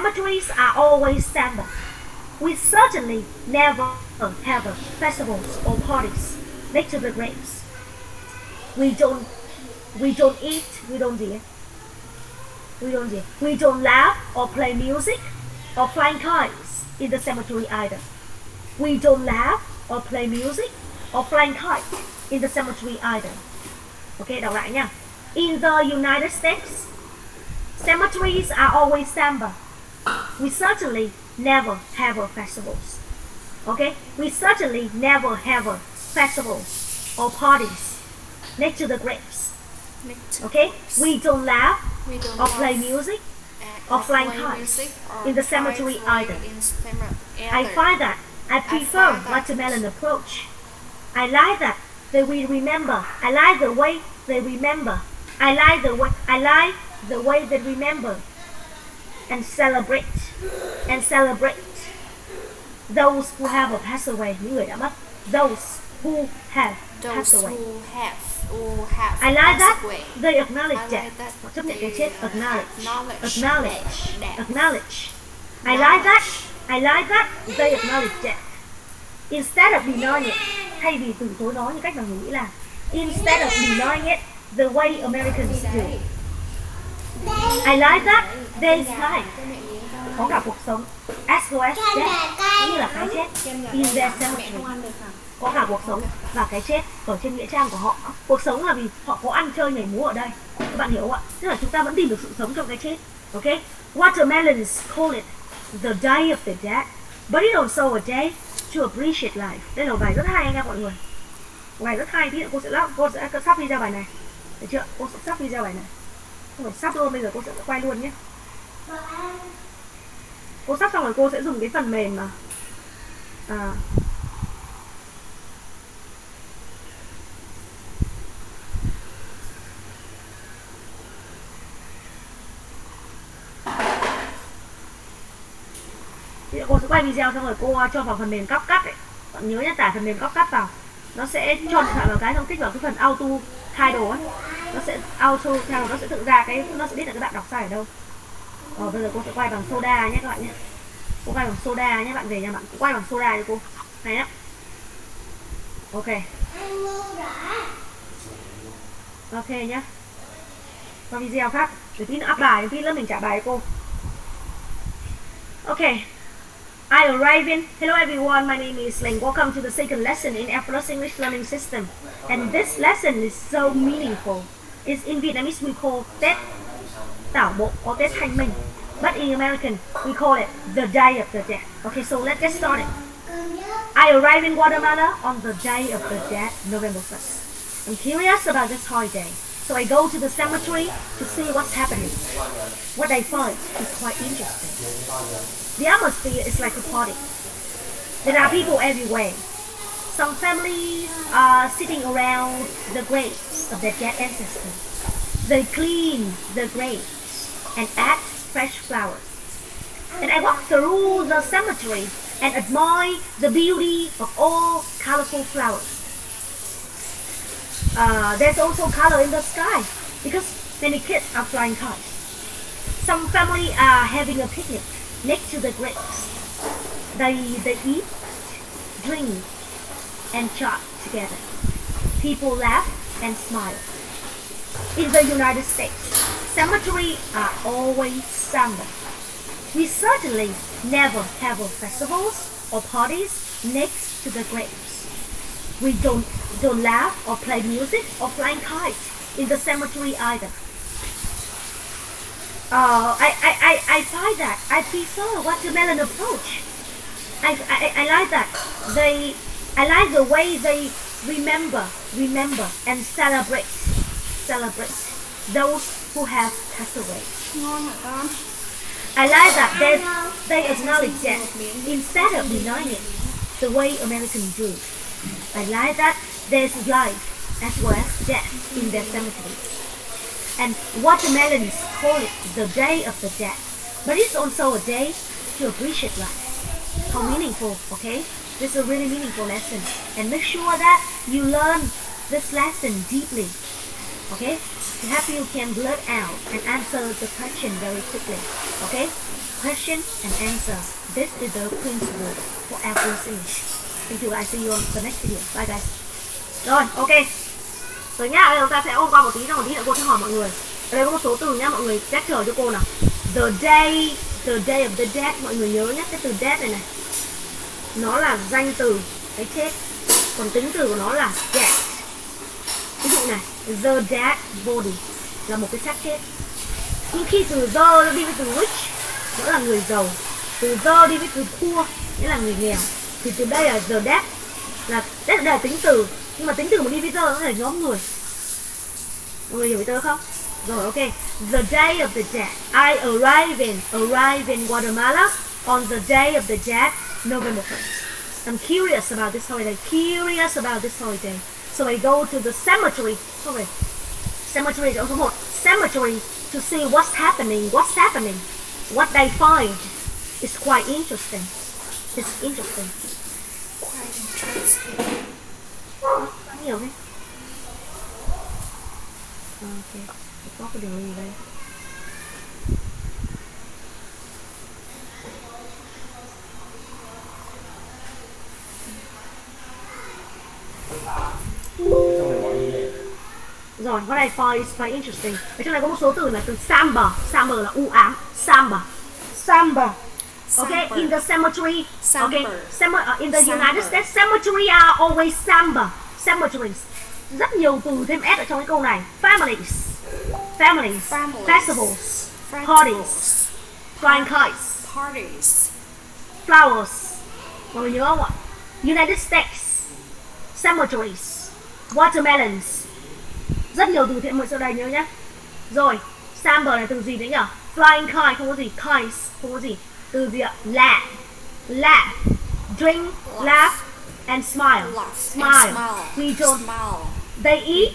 cemeteries are always somber. We certainly never have festivals or parties next to the graves. We don't eat, we don't laugh or play music or flying kites in the cemetery either. We don't laugh or play music or flying kites in the cemetery either. Ok, đọc lại nha. In the United States, cemeteries are always somber. We certainly never have festivals. Okay, we certainly never have festivals or parties next to the graves. Okay, we don't laugh or play music or flying kites in the cemetery either. I find that I prefer watermelon approach. I like that they will remember. I like the way they remember. I like the way they remember and celebrate those who have passed away, những người đã mất. Those who have passed away. I like that they acknowledge that. Họ chấp nhận cái chết. Acknowledge. I like that they acknowledge that. Instead of denying it, thay vì từ chối nó như cách mà người nghĩ là instead of denying it the way Americans do. I like that they smile. Có cả cuộc sống as well as death, như là cái chết in their cemetery. Có cả cuộc sống và cái chết ở trên nghĩa trang của họ. Cuộc sống là vì họ có ăn chơi nhảy múa ở đây. Các bạn hiểu không ạ? Tức là chúng ta vẫn tìm được sự sống trong cái chết. Ok? Watermelons call it the day of the dead, but it's also a day to appreciate life. Đây là một bài rất hay nha mọi người. Bài rất hay. Tí nữa cô sẽ sắp video bài này. Được chưa? Cô sẽ sắp video bài này. Không phải sắp luôn, bây giờ cô sẽ quay luôn nhé. Cô sắp xong rồi cô sẽ dùng cái phần mềm mà cô sẽ quay video xong rồi cô cho vào phần mềm cắt ấy. Bạn nhớ nhé, tải phần mềm cắt vào. Nó sẽ cho điện thoại vào cái xong kích vào cái phần auto title ấy. Nó sẽ auto title, nó sẽ tự ra cái, nó sẽ biết là các bạn đọc sai ở đâu. Bây giờ cô sẽ quay bằng soda nhé các bạn nhé. Cô quay bằng soda nhé, bạn về nhà bạn quay bằng soda cho cô. Này nhé. Ok. Ok nhé. Qua video khác. Để tí nữa up bài, tí nữa mình trả bài cho cô. Ok. I arrive in. Hello everyone, my name is Linh. Welcome to the second lesson in Effortless English Learning System. And this lesson is so meaningful. It's in Vietnamese we call Tết Tảo Bộ or Tết Thanh Minh. But in American we call it the Day of the Dead. Okay, so let's get started. I arrive in Guatemala on the Day of the Dead, November 1st. I'm curious about this holiday, so I go to the cemetery to see what's happening. What I find is quite interesting. The atmosphere is like a party. There are people everywhere. Some families are sitting around the graves of their dead ancestors. They clean the graves and add fresh flowers. And I walk through the cemetery and admire the beauty of all colorful flowers. There's also color in the sky because many kids are flying kites. Some family are having a picnic next to the graves. They eat, drink, and chat together. People laugh and smile. In the United States, cemeteries are always somber. We certainly never have festivals or parties next to the graves. We don't laugh or play music or flying kites in the cemetery either. I find that I prefer watermelon approach. I like that I like the way they remember and celebrate those who have passed away. I like that they acknowledge that instead of denying it the way Americans do. I like that there's life as well as death in their cemetery. And watermelons call it the Day of the Dead, but it's also a day to appreciate life. How meaningful, okay? This is a really meaningful lesson, and make sure that you learn this lesson deeply, okay? To help you can blurt out and answer the question very quickly, okay? question and answer. This is the principle for everything. Thank you guys. See you on the next video. Bye guys. Rồi, ok. Rồi nhá, bây giờ chúng ta sẽ ôn qua một tí rồi cô sẽ hỏi mọi người. Ở đây có một số từ nhá, mọi người capture cho cô nào. The day of the dead, mọi người nhớ nhé, cái từ dead này này. Nó là danh từ cái chết. Còn tính từ của nó là dead. Ví dụ này, the dead body là một cái xác chết. Nhưng khi từ the đi với từ rich, đó là người giàu. Từ the đi với từ poor, nghĩa là người nghèo. Thì từ đây là the dead là tính từ. Nhưng mà tính từ mà đi với the nó là nhóm người. Mọi người hiểu ý tớ không? Rồi, ok. The day of the dead. I arrive in Guatemala on the day of the dead, November 1st. I'm curious about this holiday. So I go to the cemetery. Cemetery chỗ số 1. Cemetery to see what's happening. What they find is quite interesting. It's interesting. Quite interesting. Nhiều đấy. Ok. Có cái điều gì đây? Rồi, what I find is quite interesting. Ở trong này có một số từ là từ somber. Somber là u ám. Somber. Okay, in the cemetery. Okay, in the United States, cemetery are always somber. Cemeteries. Rất nhiều từ thêm s ở trong cái câu này. Families, festivals, parties, flying kites, flowers. Mọi người nhớ không ạ? United States, cemeteries, watermelons. Rất nhiều từ thêm sau đây nhớ nhé. Rồi, somber là từ gì đấy nhỉ? Flying kite không có gì, kites không có gì. Từ gì ạ? Laugh, drink, laugh and smile. We don't. They eat.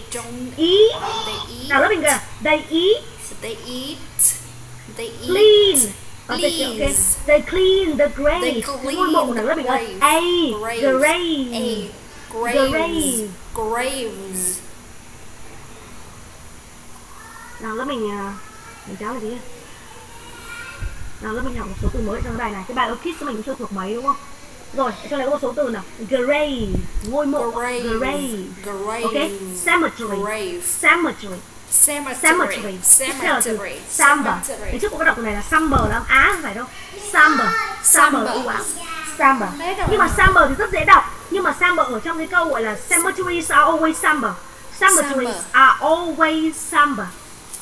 Nào lớp mình kìa. They eat. Clean. Okay. They clean the grave. Ngôi mộ nào lớp mình ơi. Graves. Nào lớp mình cháu là gì? Nào lớp mình học một số từ mới trong bài này. Cái bài ở Kids của mình cũng chưa thuộc mấy đúng không? Rồi, trong này có một số từ nào. Grave, ngôi mộ. Grave. Ok, cemetery. Tiếp theo là từ somber. Thế trước cô có đọc từ này là summer là âm Á không phải đâu. Somber u ám. Somber. Nhưng mà somber thì rất dễ đọc. Nhưng mà somber ở trong cái câu gọi là cemeteries are always somber. Cemeteries are always somber.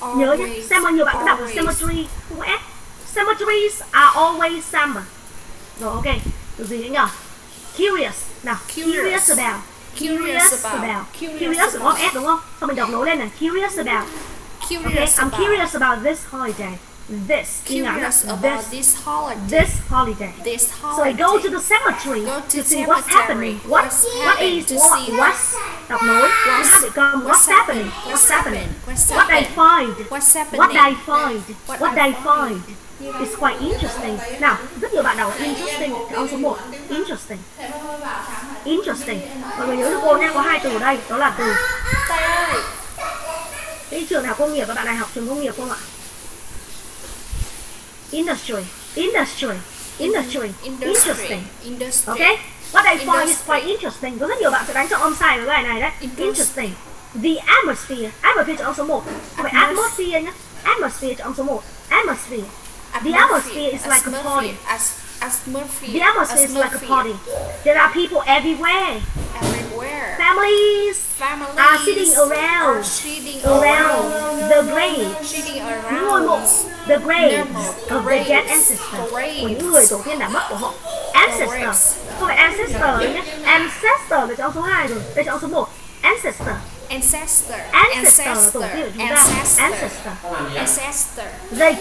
Nhớ nhé, nhiều bạn có đọc là cemetery không có S. Cemeteries are always somber. Rồi, ok. Từ gì nữa nhỉ? Curious. Nào, curious about. Curious có S đúng không? Xong mình đọc nối lên này. Curious about. Okay, I'm curious about this holiday. This holiday. So I go to the cemetery to see what's happening. What's đọc nối. How become what's happening. What I find. It's quite interesting. Nào, rất nhiều bạn đọc interesting. Câu số 1. Interesting. Mọi người nhớ cho cô nhé, có 2 từ ở đây. Đó là từ cái trường đại học công nghiệp và bạn đại học trường công nghiệp không ạ? Industry. Interesting. Okay? What I find is quite interesting. Có rất nhiều bạn sẽ đánh chọn âm sai với bài này đấy. Interesting. The atmosphere. Atmosphere chọn số 1. Không phải atmosphere nhé. Atmosphere chọn số 1. Atmosphere. The atmosphere is like a party. The atmosphere is like a party. There are people everywhere. Families are sitting around the grave. Những ngôi mộ, the graves of the dead ancestors, của những người tổ tiên đã mất của họ. Ancestor, không phải ancestor nhé. Ancestor là chọn số 2 rồi. Đây chọn số 1. Ancestor là tổ tiên của chúng ta. Ancestor. They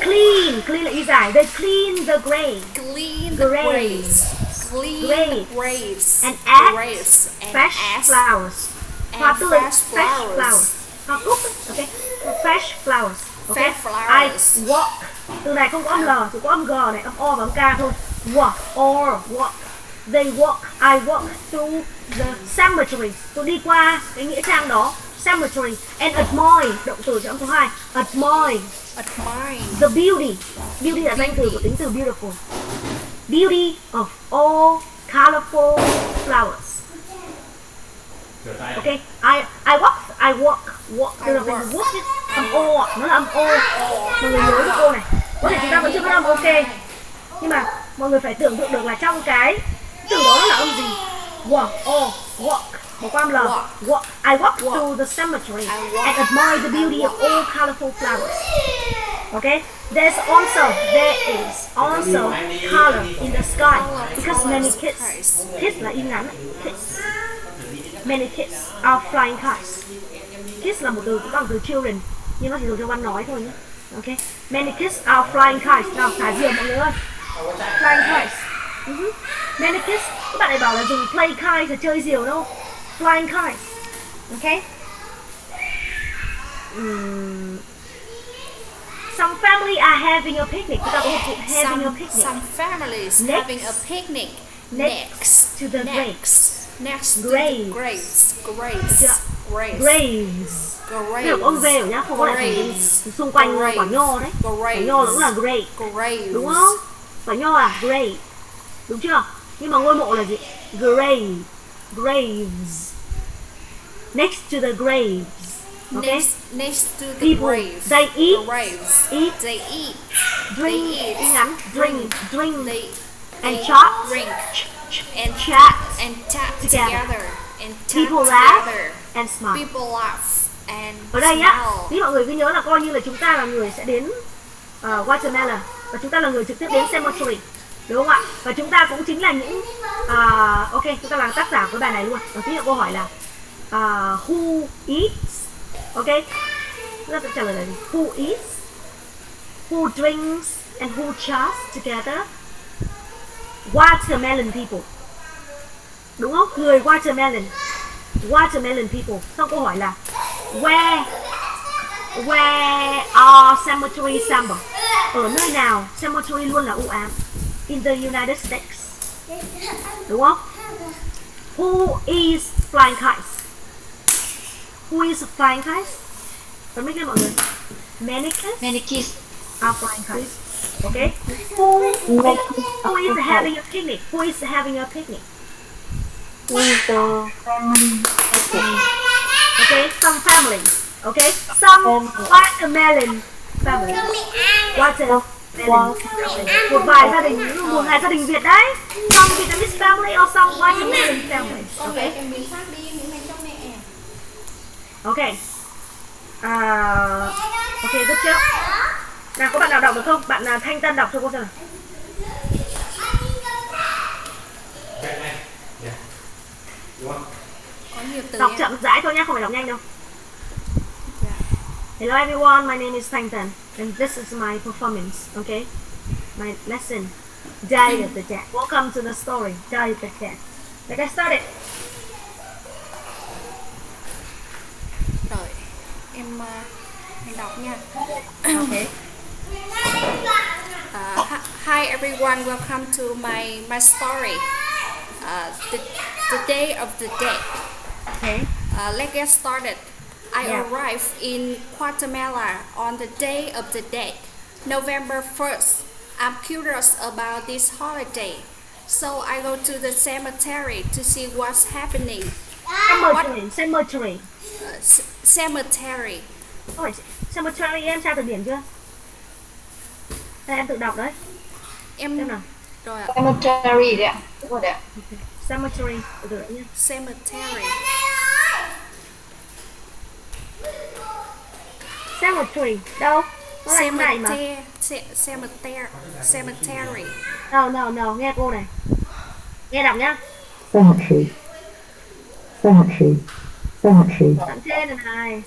clean là y giải. They clean the grave. Graves and add fresh flowers. Hoa tươi, fresh flowers. Hoa cúc, okay. Fresh flowers. Okay. I walk. Từ này không có âm L, chỉ có âm G này, âm O và âm K thôi. Walk. They walk. I walk through the cemetery. Tôi đi qua cái nghĩa trang đó. cemetery. And admire, động từ trong số 2. Admire. Admire. The beauty. Beauty là danh từ của tính từ beautiful. Beauty of all colorful flowers. Okay, I walk. Đây là mình walk chứ. Âm O, nó là âm O. Mọi người nhớ cái ô này. Có thể chúng ta vẫn chưa biết âm ok. Nhưng mà mọi người phải tưởng tượng được là trong cái từ đó là âm gì. Walk. Bỏ qua âm L. Walk. I walk through the cemetery and admire the beauty of all colorful flowers. Okay, there is also color in the sky because many kids là in ngắn, kids. Many kids are flying kites. Kids là một từ cũng bằng từ children, nhưng nó chỉ dùng cho văn nói thôi nhé. Okay, many kids are flying kites. Nào, thả diều mọi người ơi. Flying kites. Many kids. Các bạn này bảo là dùng play kites là chơi diều đâu. Flying kites. Okay. Some family are having a picnic. Chúng ta có một cụm having a picnic. Some families having a picnic next to the graves. Next to the graves. Được ông về nhá, không có lại xung quanh quả nho đấy. Quả nho cũng là grave. Đúng không? Quả nho à? Grave. Đúng chưa? Nhưng mà ngôi mộ là gì? Graves. Next to the graves. Okay? Next to the people, graves. They eat. They eat. Drink. And They chat. Drink. And chat together. And people laugh and smile. People laugh and ở đây nhá, smile. nếu mọi người cứ nhớ là coi như là chúng ta là người sẽ đến watermelon và chúng ta là người trực tiếp đến cemetery, đúng không ạ? Và chúng ta cũng chính là những ok, chúng ta là tác giả của bài này luôn. Và tí nữa câu hỏi là who eats, ok? Chúng ta sẽ trả lời là gì? Who eats, who drinks and who chats together? Watermelon people, đúng không? Người watermelon people. Xong câu hỏi là where are cemetery symbol? Ở nơi nào cemetery luôn là u ám? In the United States, đúng không? Who is flying kites? Who is flying kites? Phân tích lên mọi người. Many kids are flying kites. Okay. Who is having a picnic? Who is having a picnic? With the family. Okay, some families. Okay, some watermelon families. Watermelon. Một vài gia đình, một vài gia đình Việt đấy. Some Vietnamese family or some watermelon families. Okay. Okay. Ok, rất chưa? Nào, có bạn nào đọc được không? Bạn Thanh Tân đọc cho cô xem nào. Đọc chậm rãi thôi nhé, không phải đọc nhanh đâu. Hello everyone, my name is Thanh Tân and this is my performance, okay? My lesson, Day of the Dead. Welcome to the story, Day of the Dead. Let's get started. Rồi, em đọc nha. Okay. Hi everyone, welcome to my story. The Day of the Dead. Okay. Let's get started. I arrived in Guatemala on the Day of the Dead, November 1st. I'm curious about this holiday, so I go to the cemetery to see what's happening. Cemetery. Cemetery. Ôi, cemetery em tra từ điển chưa? Đây, em tự đọc đấy. Em nào. Rồi ạ. Cemetery đấy ạ. Đúng rồi đấy ạ. Okay. Cemetery, từ đấy nhé. Cemetery. Cemetery, đâu? Nó là này mà. Cemetery. No, nghe cô này. Nghe đọc nhá. Cemetery. Đoạn trên này,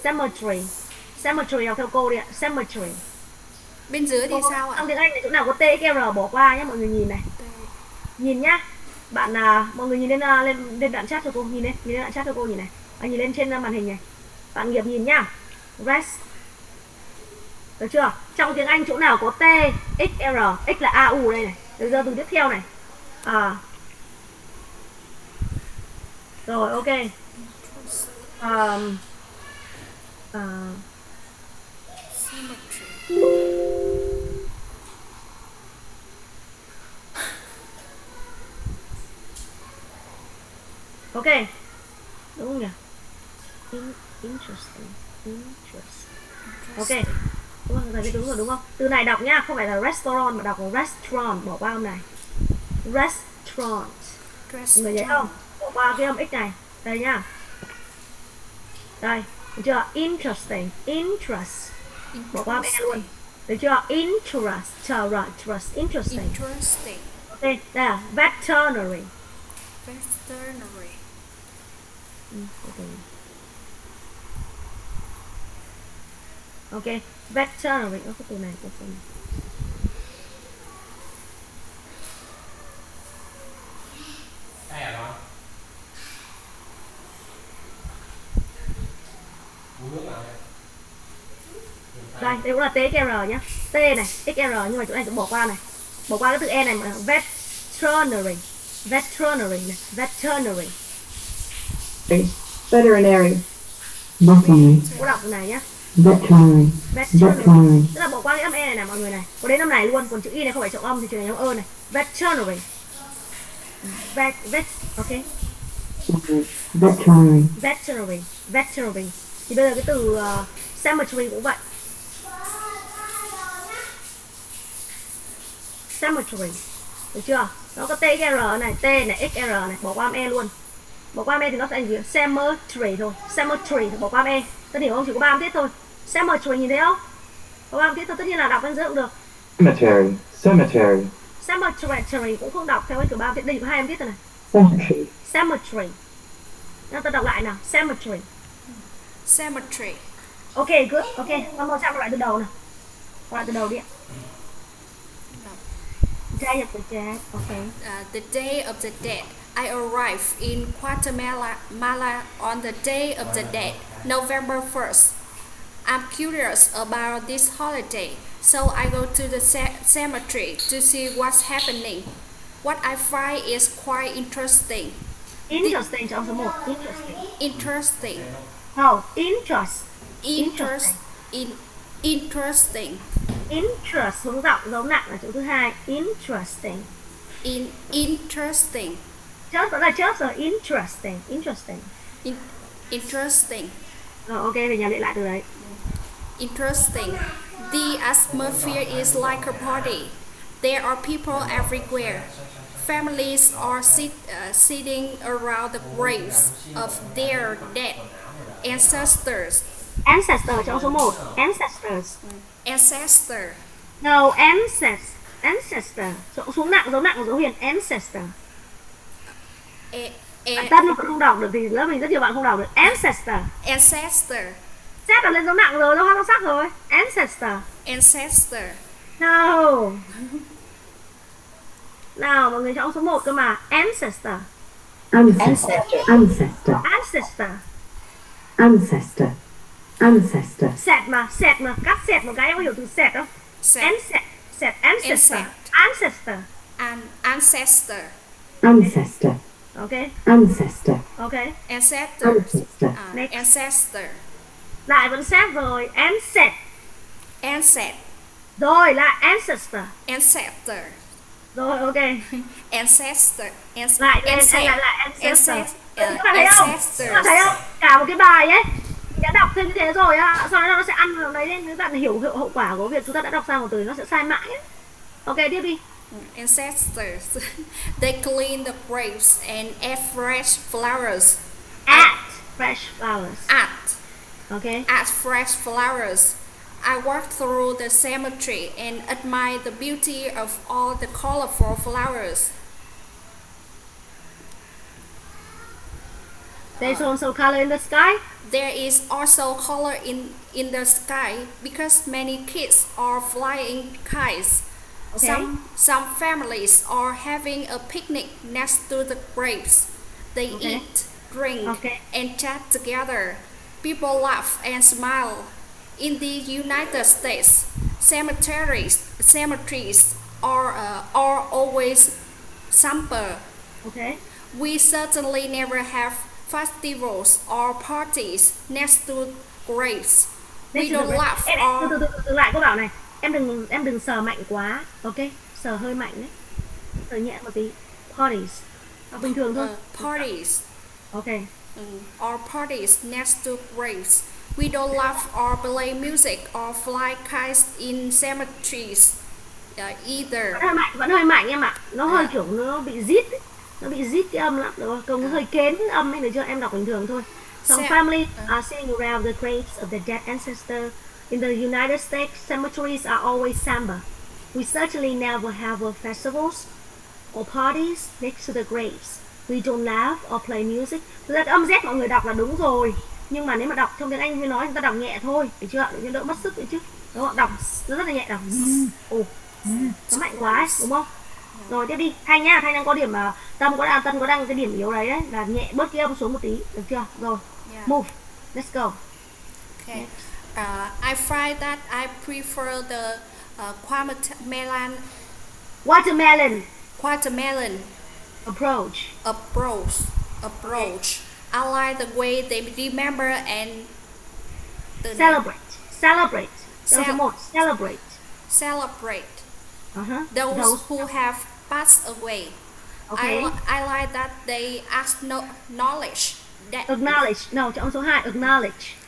cemetery đọc theo cô đi ạ. Cemetery. Bên dưới thì sao ạ? Trong tiếng Anh này chỗ nào có T, R bỏ qua nhé, mọi người nhìn này. Nhìn nhá. Bạn mọi người nhìn lên đoạn chat cho cô, nhìn lên đoạn chat cho cô nhìn này. Nhìn lên trên màn hình này. Bạn Nghiệp nhìn nhá. Rest. Được chưa? Trong tiếng Anh chỗ nào có T, X, R, X là A, U đây này. Được giờ từ tiếp theo này. Rồi, ok. Cemetery. Ok, đúng không nhỉ? Interesting. Ok, đúng không? Thầy biết đúng rồi đúng không? Từ này đọc nhá, không phải là restaurant mà đọc là restaurant, bỏ qua âm này. Restaurant. Mọi người thấy không? Bỏ qua cái âm x này. Đây nhá. Đây, được chưa? Interesting. Bỏ qua âm e luôn. Được chưa? Interest. Interesting. Ok, đây là veterinary. Ok, veterinary. Có cái từ này của phần. Đây à con? Uống nước nào đây? Đây, đây cũng là TXR nhá. T này, XR nhưng mà chỗ này cũng bỏ qua này. Bỏ qua cái từ E này mà veterinary. Veterinary. Veterinary. Cô đọc từ này nhá. Veterinary. Tức là bỏ qua cái âm E này nè mọi người này. Có đến âm này luôn, còn chữ Y này không phải trọng âm thì chữ này âm ơ này. Veterinary. Ok. Veterinary. Thì bây giờ cái từ cemetery cũng vậy. Cemetery. Được chưa? Nó có TXR này, T này, XR này, bỏ qua âm E luôn. Bỏ qua âm E thì nó sẽ thành gì? Cemetery thôi. Cemetery thì bỏ qua âm E. Tất hiểu không? Chỉ có 3 âm tiết thôi. Cemetery nhìn thấy không? Có 3 âm tiết thôi, tất nhiên là đọc bên dưới cũng được. Cemetery cũng không đọc theo cái kiểu 3 âm tiết. Đây có 2 âm tiết rồi này. Cemetery. Nào ta đọc lại nào. Cemetery. Ok, good. Ok, con một sang lại từ đầu nào. Lại từ đầu đi ạ. Day of the dead. Okay. The day of the dead. I arrived in Guatemala on the day of the dead, November 1st. I'm curious about this holiday, so I go to the cemetery to see what's happening. What I find is quite interesting. Interesting trong số 1. Interesting. No, interest. Interesting. Interest hướng giọng dấu nặng là chữ thứ 2. Interesting. Interesting. Chớp vẫn là chớp rồi. Interesting. Rồi ok, về nhà luyện lại từ đấy. Interesting. The atmosphere is like a party. There are people everywhere. Families are sitting around the graves of their dead ancestors. Ancestor trong số 1. Ancestor. No, ancestor. Xuống nặng, dấu huyền. Ancestor. Tân nó không đọc được thì lớp mình rất nhiều bạn không đọc được. Ancestor. Xét là lên dấu nặng rồi, dấu hai dấu sắc rồi. Ancestor. No. Nào, mọi người chọn số 1 cơ mà. Ancestor. Sẹt mà, cắt sẹt một cái em có hiểu từ sẹt không? Ancestor. Ok. Ok. Ancestor. Lại vẫn xét rồi. Ancestor. Rồi lại ancestor. Rồi ok. Ancestor. Lại ancestor. Các bạn thấy không? Cả một cái bài ấy đã đọc thêm như thế rồi á, sau đó nó sẽ ăn vào đấy nên các bạn hiểu hậu quả của việc chúng ta đã đọc sai một từ nó sẽ sai mãi ấy. Ok, tiếp đi. Ancestors. They clean the graves and add fresh flowers. Add fresh flowers. I walk through the cemetery and admire the beauty of all the colorful flowers. There's also color in the sky. There is also color in the sky because many kids are flying kites. Okay. Some families are having a picnic next to the graves. They eat, drink, and chat together. People laugh and smile. In the United States, cemeteries are always somber. Okay. We certainly never have festivals or parties next to graves. We Next to the don't grave. laugh Em, or từ lại câu bảo này. Em đừng sờ mạnh quá. Ok, sờ hơi mạnh đấy. Sờ nhẹ một tí. Parties. Bình thường thôi. parties. Ok. Or parties next to graves. We don't laugh or play music or fly kites in cemeteries either. Vẫn hơi mạnh em ạ. Nó hơi kiểu nó bị rít ấy. Nó bị rít cái âm lắm, được không? Câu nó hơi kén cái âm ấy, được chưa? Em đọc bình thường thôi. Some families are sitting around the graves of their dead ancestors. In the United States, cemeteries are always somber. We certainly never have festivals or parties next to the graves. We don't laugh or play music. Thực ra cái âm Z mọi người đọc là đúng rồi. Nhưng mà nếu mà đọc trong tiếng Anh mới nói chúng ta đọc nhẹ thôi, được chưa? Để cho đỡ mất sức, được chứ? Đúng không? Đọc rất là nhẹ, đọc nó mạnh quá ấy, đúng không? Rồi tiếp đi. Thanh nhá, Thanh đang có điểm mà Tâm có đăng cái điểm yếu đấy là nhẹ bớt cái âm xuống một tí, được chưa? Rồi. Move. Let's go. Okay. I find that I prefer the watermelon approach. I like the way they remember and Celebrate. those who have passed away. Okay. I like that they acknowledge that No, chọn số 2,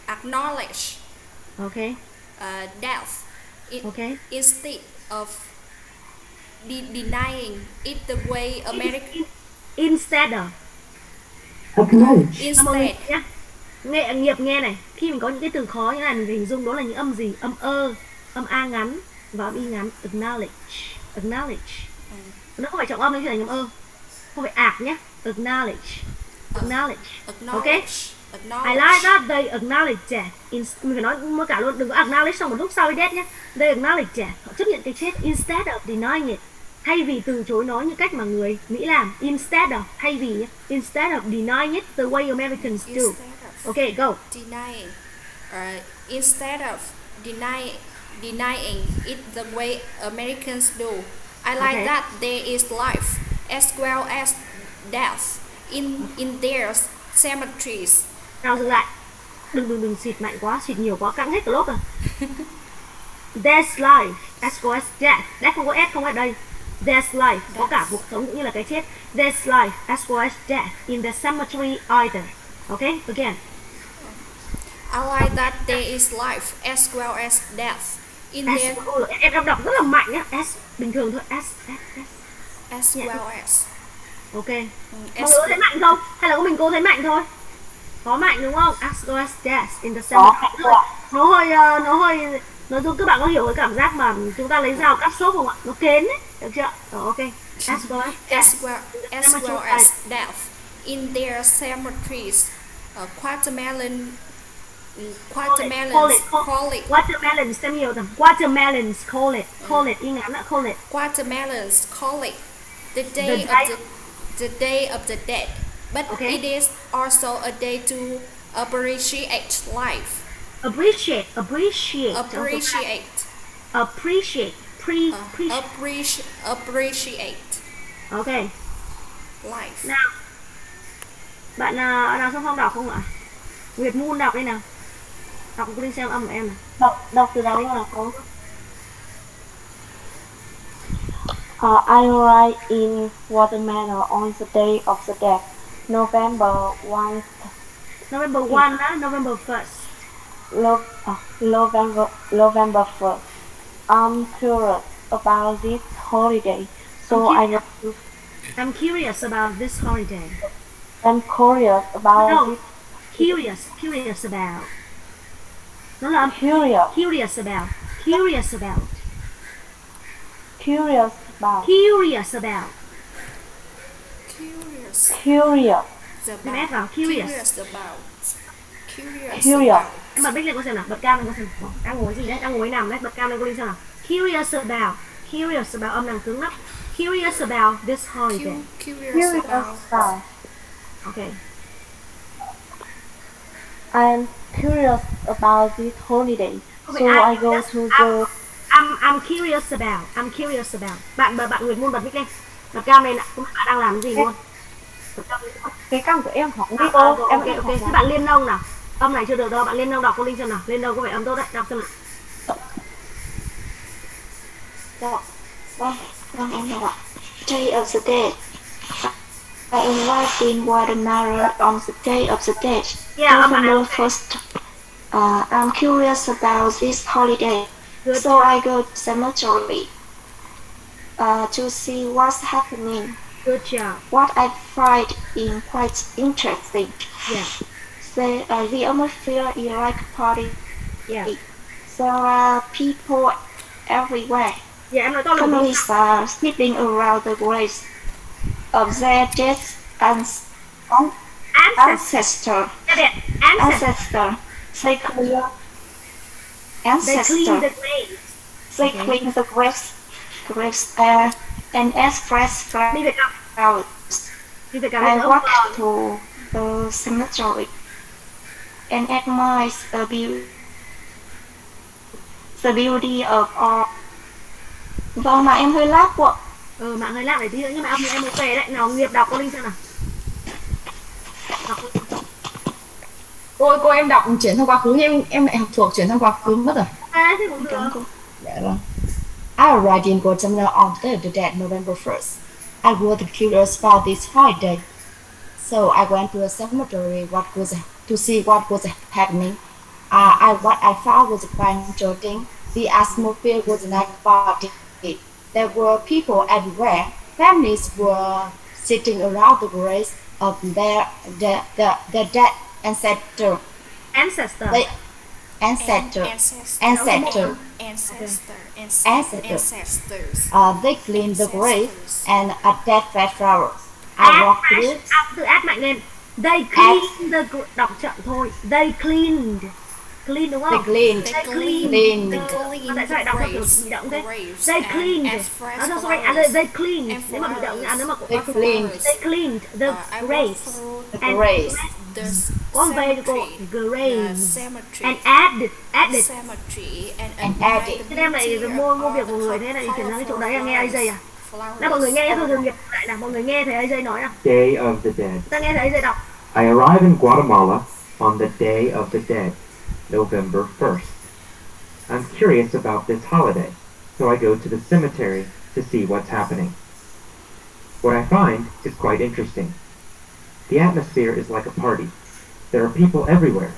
acknowledge. Okay. Death instead of denying it the way American Instead of. Acknowledge. instead. Nghe này, khi mình có những cái từ khó như này mình hình dung đó là những âm gì? Âm ơ, âm a ngắn và âm y ngắn. Acknowledge. Nó không phải trọng âm, nó chỉ là âm ơ. Không phải nhé. Acknowledge. Okay. I like that they acknowledge death. Mình phải nói mỗi cả luôn, đừng có acknowledge xong một lúc sau với death nhé. They acknowledge death. Họ chấp nhận cái chết instead of denying it. Thay vì từ chối nó như cách mà người Mỹ làm. Instead of denying it the way Americans do. Okay, go. Denying. Instead of denying it the way Americans do. I like that there is life as well as death in their cemeteries. Nào dừng lại. Đừng xịt mạnh quá, xịt nhiều quá căng hết cả lốp rồi. There's life as well as death. Death không có S không ở đây. There's life, có cả cuộc sống cũng như là cái chết. There's life as well as death in the cemetery either. Okay, again. I like that there is life as well as death in their. Em đọc rất là mạnh nhá. S bình thường thôi. As well as. Ok. Mọi người thấy mạnh không? Hay là có mình cô thấy mạnh thôi? Có mạnh đúng không? As well as death in the cemetery. Nó hơi các bạn có hiểu cái cảm giác mà chúng ta lấy dao cắt xốp không ạ? Nó kén đấy, được chưa? Rồi, ok. As well as death in their cemeteries. Watermelons xem nhiều thằng watermelons call it y ngắn là call it. Watermelons call it the day of the dead, but it is also a day to appreciate life. Appreciate. Okay. Life. Nào. Bạn nào trong phòng đọc không ạ? Nguyệt Moon đọc đây nào. Đọc cô Linh xem âm của em nào. Đọc từ đầu là có. I write in watermelon on the day of the dead, November 1st. November 1 đó, November 1st. November 1st. I'm curious about this holiday, so I'm curious about this holiday. I'm curious about this. Curious about. Nó là curious about. Curious about. Em bật mic lên có xem nào, bật cam lên có xem nào. Đang ngồi gì đấy, đang ngồi nằm đấy, bật cam lên cô Linh xem nào. Curious about âm đằng cứng lắm. Curious about this holiday. Curious about. Okay. I'm curious about this holiday, so I go to the. I'm curious about. Bạn Nguyệt Moon bật mic lên. Bật cam lên ạ. Không biết bạn đang làm cái gì luôn. Cái cam của em hỏng đi cô. Ok. Thế bạn Liên Nông nào. Âm này chưa được đâu, bạn lên đâu đọc cô Linh xem nào. Lên đâu có vẻ âm tốt đấy, đọc xem nào. Em đọc ạ. Day of the Dead. I arrived in Guatemala on the day of the dead, November 1st. I'm curious about this holiday, so I go to cemetery to see what's happening. Good job. What I find quite interesting. Yeah. The atmosphere is like a party. Yeah. There are people everywhere. Yeah, em nói to lên. Families are sitting around the graves of their dead ancestor. Ancestor. They clean the graves. They clean the graves and add fresh flowers. I walk to the cemetery and admire the beauty of all. Vâng, mà em hơi lag quá. Mạng hơi lag để tí nữa, nhưng mà em mới về đấy. Nào, Nguyệt đọc cô Linh xem nào. Đọc cô em đọc chuyển sang quá khứ, em lại học thuộc chuyển sang quá khứ mất rồi. Thế cũng được. Dạ vâng. I arrived in Guatemala on the day of the dead, November 1st. I was curious about this holiday, so I went to a cemetery to see what was happening. What I found was quite interesting. The atmosphere was like a party. There were people everywhere. Families were sitting around the graves of their dead ancestor. They cleaned the grave and added fresh flowers. I walked through. Tự add mạnh lên. They cleaned the đọc chậm thôi. They cleaned. Clean đúng không? They cleaned. Tại sao lại đọc theo kiểu bị động thế? They cleaned. They cleaned. Nếu mà bị động nếu mà they cleaned the graves. Con về cho cô graves and added. Thế em lại mua việc của người thế này chuyển sang cái chỗ đấy nghe AJ à? Nào mọi người nghe thôi dừng lại nào, mọi người nghe thầy AJ nói nào. Day of the Dead. Ta nghe thầy AJ đọc. I arrived in Guatemala on the Day of the Dead, November 1st. I'm curious about this holiday, so I go to the cemetery to see what's happening. What I find is quite interesting. The atmosphere is like a party. There are people everywhere.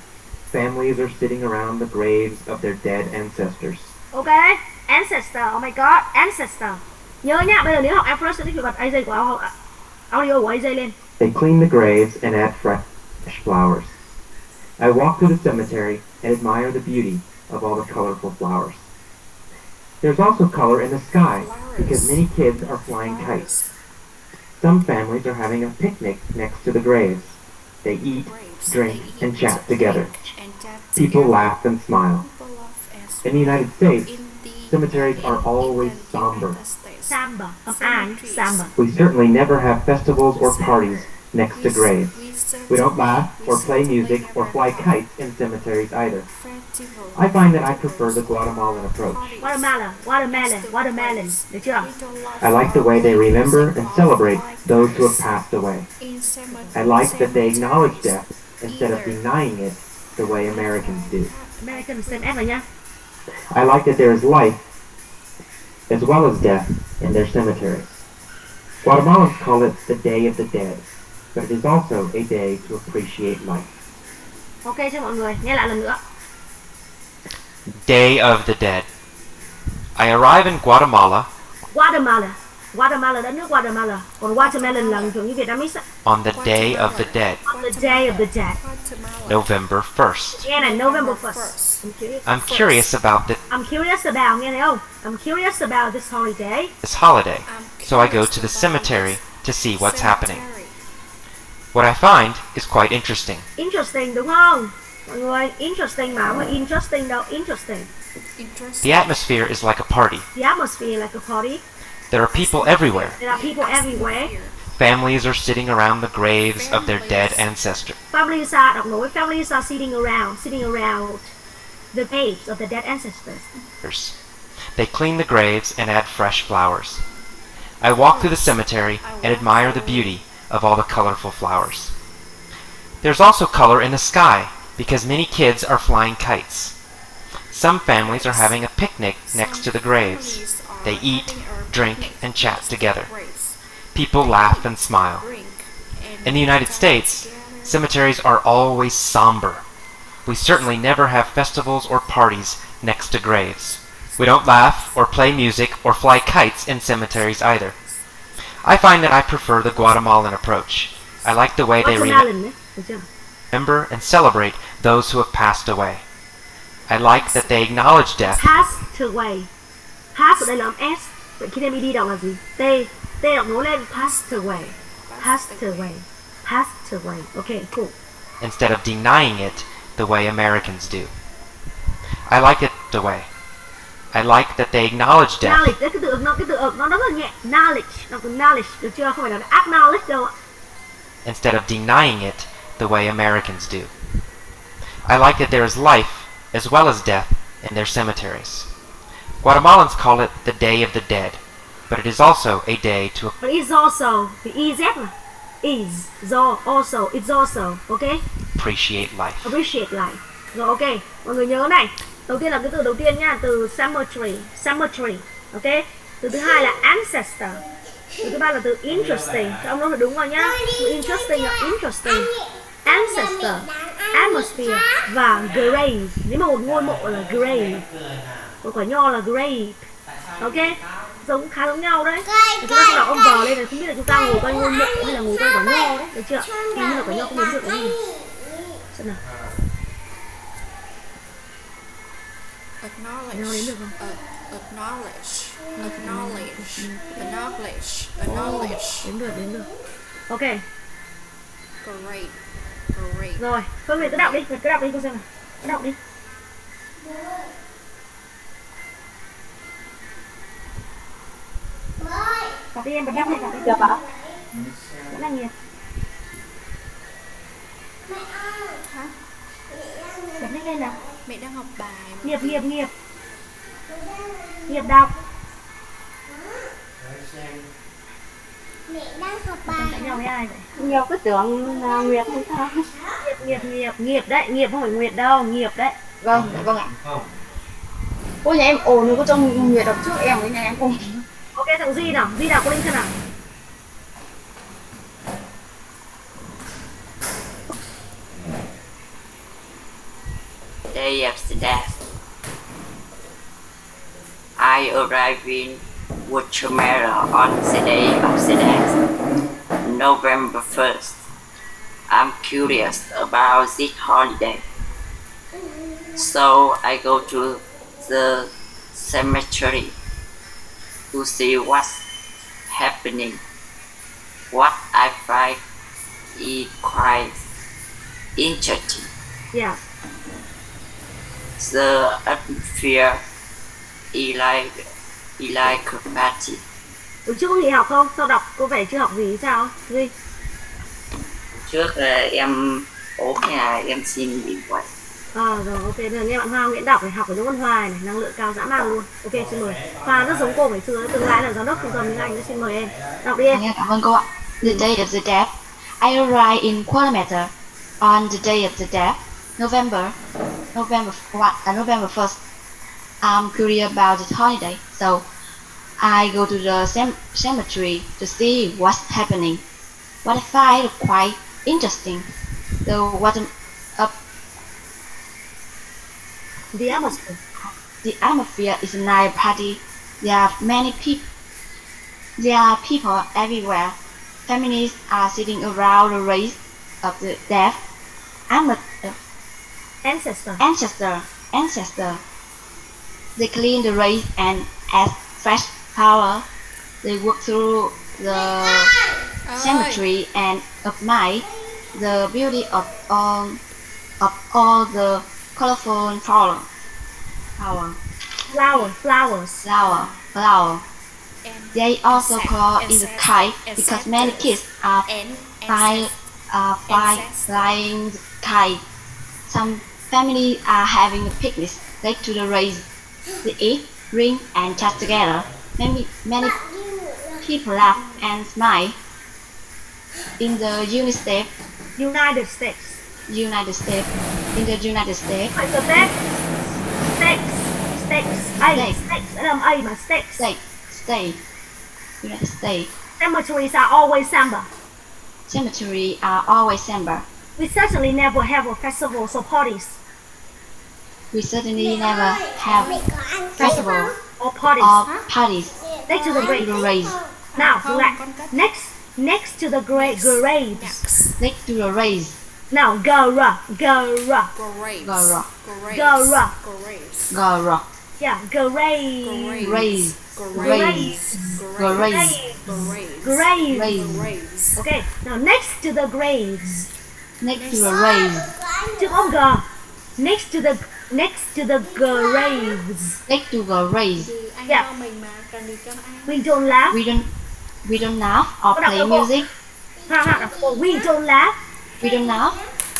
Families are sitting around the graves of their dead ancestors. Okay, ancestor. Oh my god, ancestor. Nhớ nhá, bây giờ nếu học Alfred sẽ thích bật AJ của audio của AJ lên. They clean the graves and add fresh flowers. I walk to the cemetery and admire the beauty of all the colorful flowers. There's also color in the sky because many kids are flying kites. Some families are having a picnic next to the graves. They eat, drink, and chat together. People laugh and smile. In the United States, cemeteries are always somber. We certainly never have festivals or parties next to graves. We don't laugh or play music or fly kites in cemeteries either. I find that I prefer the Guatemalan approach. Watermelon. Được chưa? I like the way they remember and celebrate those who have passed away. I like that they acknowledge death instead of denying it the way Americans do. American xem F rồi nhá. I like that there is life as well as death in their cemeteries. Guatemalans call it the Day of the Dead, but it is also a day to appreciate life. Ok cho mọi người, nghe lại lần nữa. Day of the Dead. I arrive in Guatemala. Guatemala, đất nước Guatemala. Còn watermelon là kiểu như Vietnamese. On the Day of the Dead. On the Day of the Dead. November 1st. Nghe này, November 1st. I'm curious about it. I'm curious about, nghe thấy không? I'm curious about this holiday. So I go to the cemetery to see what's happening. What I find is quite interesting. Interesting đúng không? Mọi người, interesting mà không phải interesting đâu, interesting. The atmosphere is like a party. The atmosphere like a party. There are people everywhere. Families are sitting around the graves of their dead ancestors. Families are sitting around the graves of the dead ancestors. They clean the graves and add fresh flowers. I walk through the cemetery and admire the beauty of all the colorful flowers. There's also color in the sky because many kids are flying kites. Some families are having a picnic next to the graves. They eat, drink, and chat together. People laugh and smile. In the United States, cemeteries are always somber. We certainly never have festivals or parties next to graves. We don't laugh or play music or fly kites in cemeteries either. I find that I prefer the Guatemalan approach. I like the way they remember and celebrate those who have passed away. I like that they acknowledge death. Passed away. Pass ở đây là âm S. Vậy khi em đi đọc là gì? T. T đọc nối lên. Passed away. Passed away. Passed away. Okay, cool. Instead of denying it the way Americans do. I like it the way. I like that they acknowledge death. Knowledge, đấy, cái từ nó rất là nhẹ. Knowledge, đọc từ knowledge, được chưa? Không phải là acknowledge đâu ạ. Instead of denying it the way Americans do. I like that there is life as well as death in their cemeteries. Guatemalans call it the Day of the Dead, but it is also a day to... But it's also, the EZ là is, also, it's also, okay? Appreciate life. Appreciate life. Rồi, ok, mọi người nhớ này. Đầu tiên là cái từ đầu tiên nha, từ cemetery, ok? Từ thứ hai là ancestor. Từ thứ ba là từ interesting. Các ông nói phải đúng rồi nhá. Từ interesting là interesting. Ancestor, atmosphere và grave. Nếu mà một ngôi mộ là grave, một quả nho là grave, ok? Giống khá giống nhau đấy. Chúng ta không đọc ông vờ lên này, không biết là chúng ta ngồi quanh ngôi mộ hay là ngồi quanh quả nho đấy, được chưa? Hình như là quả nho không đến được cái gì. Xem nào. Nho đến được không? Acknowledge. Đến được. Ok. Great. Rồi, thôi mình cứ đọc đi, cô xem nào. Cứ đọc đi. Đọc đi em, bật đọc đi, đọc đi. Được ạ. Rất là nhiệt. Hả? Bật nhanh lên nào. Mẹ đang học bài. Nghiệp đọc. Mẹ đang học bài. Cãi nhau với ai vậy? Nhiều cứ tưởng là Nguyệt hay sao? Nghiệp đấy, nghiệp không phải Nguyệt đâu, nghiệp đấy. Vâng ạ. Cô nhà em ồn rồi, có trông Nguyệt đọc trước em với nhà em ồn. Ok, thằng Di nào, Di đọc cô Linh xem nào. Day of the Dead. I arrived in Guatemala on the day of the dead, November 1st. I'm curious about this holiday, so I go to the cemetery to see what's happening. What I find is quite interesting. Yeah. The atmosphere is like a party. Trước có nghỉ học không? Sao đọc có vẻ chưa học gì sao? Gì? Trước em ốm nhà em xin nghỉ vậy. Rồi ok, bây giờ nghe bạn Hoa Nguyễn đọc để học ở giống con Hoa này, năng lượng cao dã man luôn. Ok, xin mời. Hoa rất giống cô ngày xưa, tương lai là giám đốc trung tâm tiếng Anh, xin mời em. Đọc đi em. Cảm ơn cô ạ. The day of the dead. I arrived in Guatemala on the day of the dead, November 1st. I'm curious about the holiday, so I go to the cemetery to see what's happening. What I find quite interesting. The atmosphere. The atmosphere is a nice party. There are many people. There are people everywhere. Families are sitting around the grave of the dead. Ancestor. They clean the grave and add fresh flower. They walk through the cemetery and admire the beauty of all the colorful flowers. They also call it a kite because many kids are flying the kite. Some families are having a picnic next to the grave. They eat, drink, and chat together. Many people laugh and smile. In the United States, In the United States. Vậy so States. States. Làm A mà States. State. United States. Cemeteries are always somber. Cemeteries are always somber. We certainly never have a festival or parties. We certainly never have festival or parties. Next to the graves. Now, next to the graves. Next to the graves. Now, go ra. Yeah, graves. Okay, now next to the graves. Next to the graves. Chứ không G. Next to the graves. Next to the graves. Yeah. We don't laugh. We don't laugh or play music. We don't laugh. We don't laugh.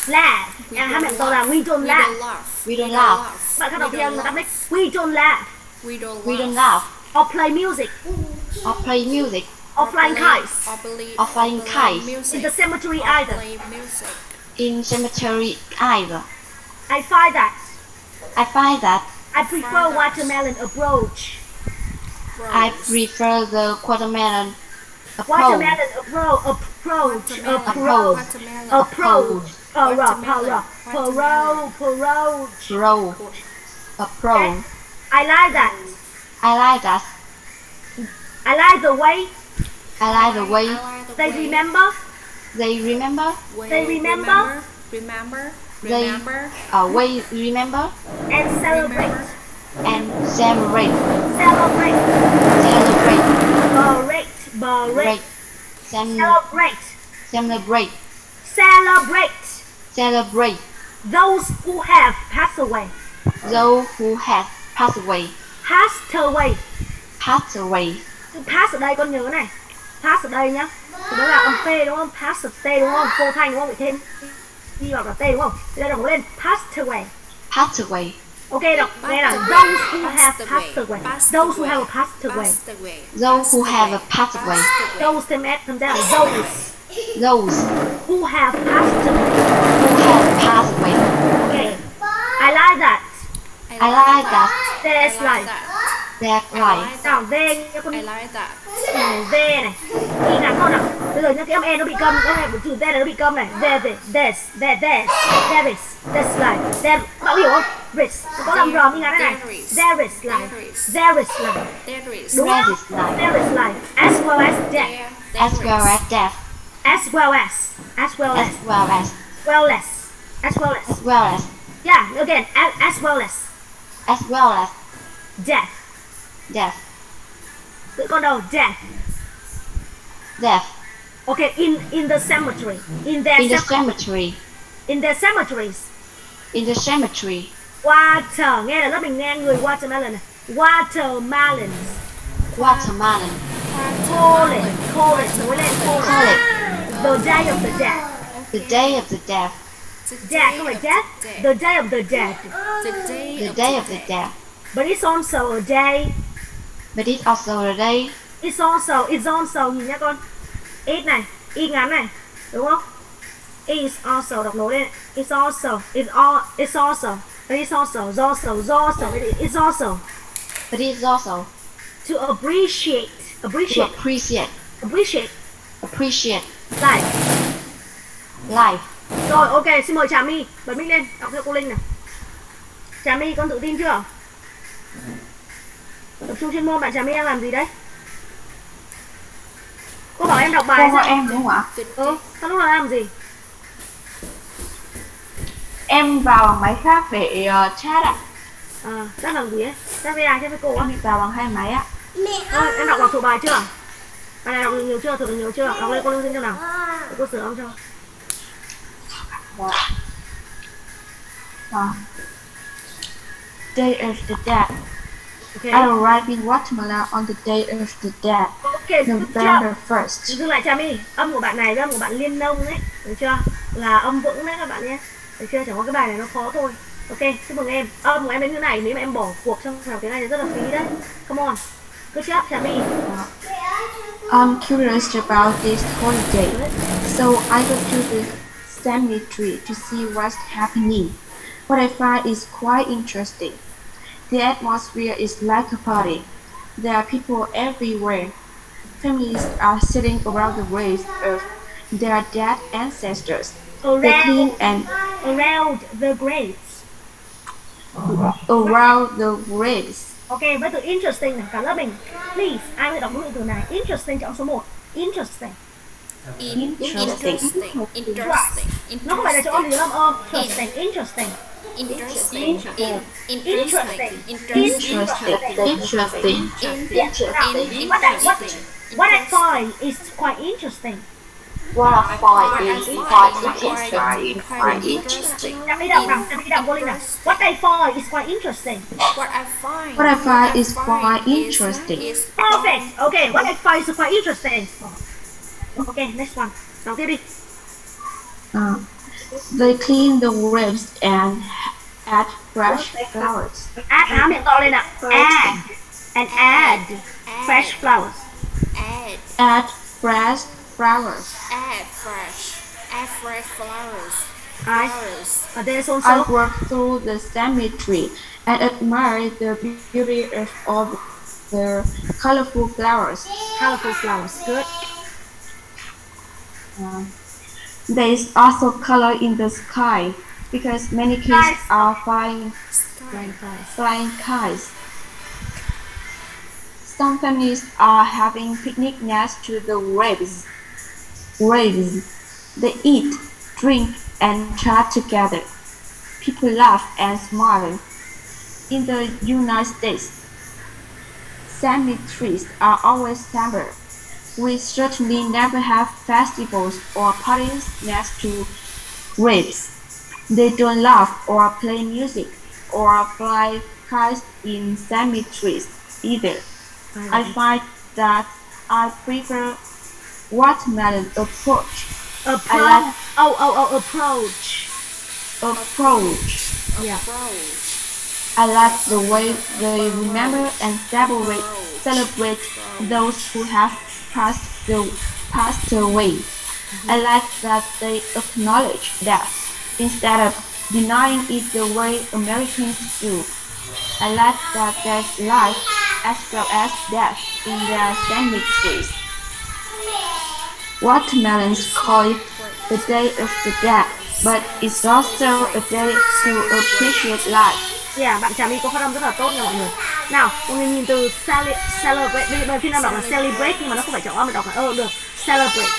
Laugh. Hai mẹ tôi là we don't laugh. We don't laugh. Bạn không đọc theo người ta biết we don't laugh. We don't laugh. Or play music. Or play music. Or flying kites. Or flying kites. In the cemetery either. In cemetery either. I find that. I prefer watermelon approach. I prefer the watermelon approach. Watermelon approach. I like that. I like the way. They remember. And celebrate. Celebrate. Those who have passed away. Passed away. Pass ở đây con nhớ này. Pass ở đây nhá. Thì đó là âm T đúng không? Pass T đúng không? Cô Thanh đúng không? Bị thêm đi vào cả T đúng không? Thì đây đọc lên passed away. Ok, đọc nghe là those who have passed away. Those who have passed away. Those thêm S thêm ra là those who have passed away. Okay. I like that. There's life. Nào V nha con. V này. Y ngắn thôi nào. Bây giờ nhá, cái âm E nó bị câm, cái này chữ Z này nó bị câm này. There's life. There, bạn hiểu không? Có làm ròm y ngắn này. There is life. Đúng không? There is life. As well as death. Yeah, again, as well as death. Tự con đầu death. Okay, in the cemetery. In their cemeteries. Water, nghe là lớp mình nghe người watermelon này. Watermelons. Call it, nối lên call it. The day of the dead. Death, không phải death. The day of the dead. But it's also a day. It's also nhìn nhá con. It này, y ngắn này, đúng không? It's also đọc nối lên. It's also. But it's also. To appreciate. Life. Rồi, ok, xin mời Trà My, bật mic lên, đọc theo cô Linh nào. Trà My, con tự tin chưa? Tập trung chuyên môn, bạn Trà My đang làm gì đấy? Cô bảo em đọc bài sao? Em đúng không ạ? Sao lúc nào làm gì? Em vào bằng máy khác để chat ạ. Chat bằng gì ấy? Chat với ai? Chat với cô á? Em vào bằng hai máy ạ. Thôi, em đọc thuộc bài chưa? Bài này đọc được nhiều chưa? Thuộc được nhiều chưa? Đọc lên cô Linh xem nào. Để cô sửa âm cho. Day of the Dead. Okay. I arrived in Guatemala on the day of the dead. Okay, November 1st. Dừng lại Trà My, âm của bạn này với âm của bạn liên nông đấy, được chưa? Là âm vững đấy các bạn nhé. Được chưa? Chẳng có cái bài này nó khó thôi. Ok, chúc mừng em. Âm của em đến như này, nếu mà em bỏ cuộc trong học tiếng Anh thì rất là phí đấy. Come on. Good job, Trà My. I'm curious about this holiday, so I go to the cemetery to see what's happening. What I find is quite interesting. The atmosphere is like a party. There are people everywhere. Families are sitting around the graves of their dead ancestors. They clean and Around the graves. around the graves. Ok, với từ interesting này, cả lớp mình. Please, ai có đọc đúng từ này? Interesting chọn số 1. Interesting. Interesting. Nó không phải là chữ âm gì đâu. Interesting. Interesting. Interesting. What I find is quite interesting. What I find is quite interesting. Quite interesting. Đi đọc vô Linh nào. What I find is quite interesting. What I find is quite interesting. Perfect. Okay, what I find is quite interesting. Okay, next one. Đọc tiếp đi. They clean the graves and add fresh flowers. Add miệng to lên nào. Add fresh flowers. Add fresh flowers. Add fresh flowers. There's I also walk through the cemetery and admire the beauty of all the colorful flowers. colorful flowers. Good. There is also color in the sky because many kids are flying kites. Some families are having picnic next to the graves. They eat, drink, and chat together. People laugh and smile. In the United States, cemeteries are always somber. We certainly never have festivals or parties next to graves. They don't laugh or play music or fly kites in cemeteries either. I find that I prefer watermelon approach. Approach. Yeah. I like the way they remember and celebrate those who have passed away. I like that they acknowledge death instead of denying it the way Americans do. I like that there's life as well as death in their cemeteries. Watermelons call it the Day of the Dead, but it's also a day to appreciate life. Yeah, bạn Trà My có phát âm rất là tốt nha mọi người. Nào, mọi người nhìn từ celebrate, bây giờ khi nào đọc là celebrate nhưng mà nó không phải trọng âm mà đọc là được. Celebrate.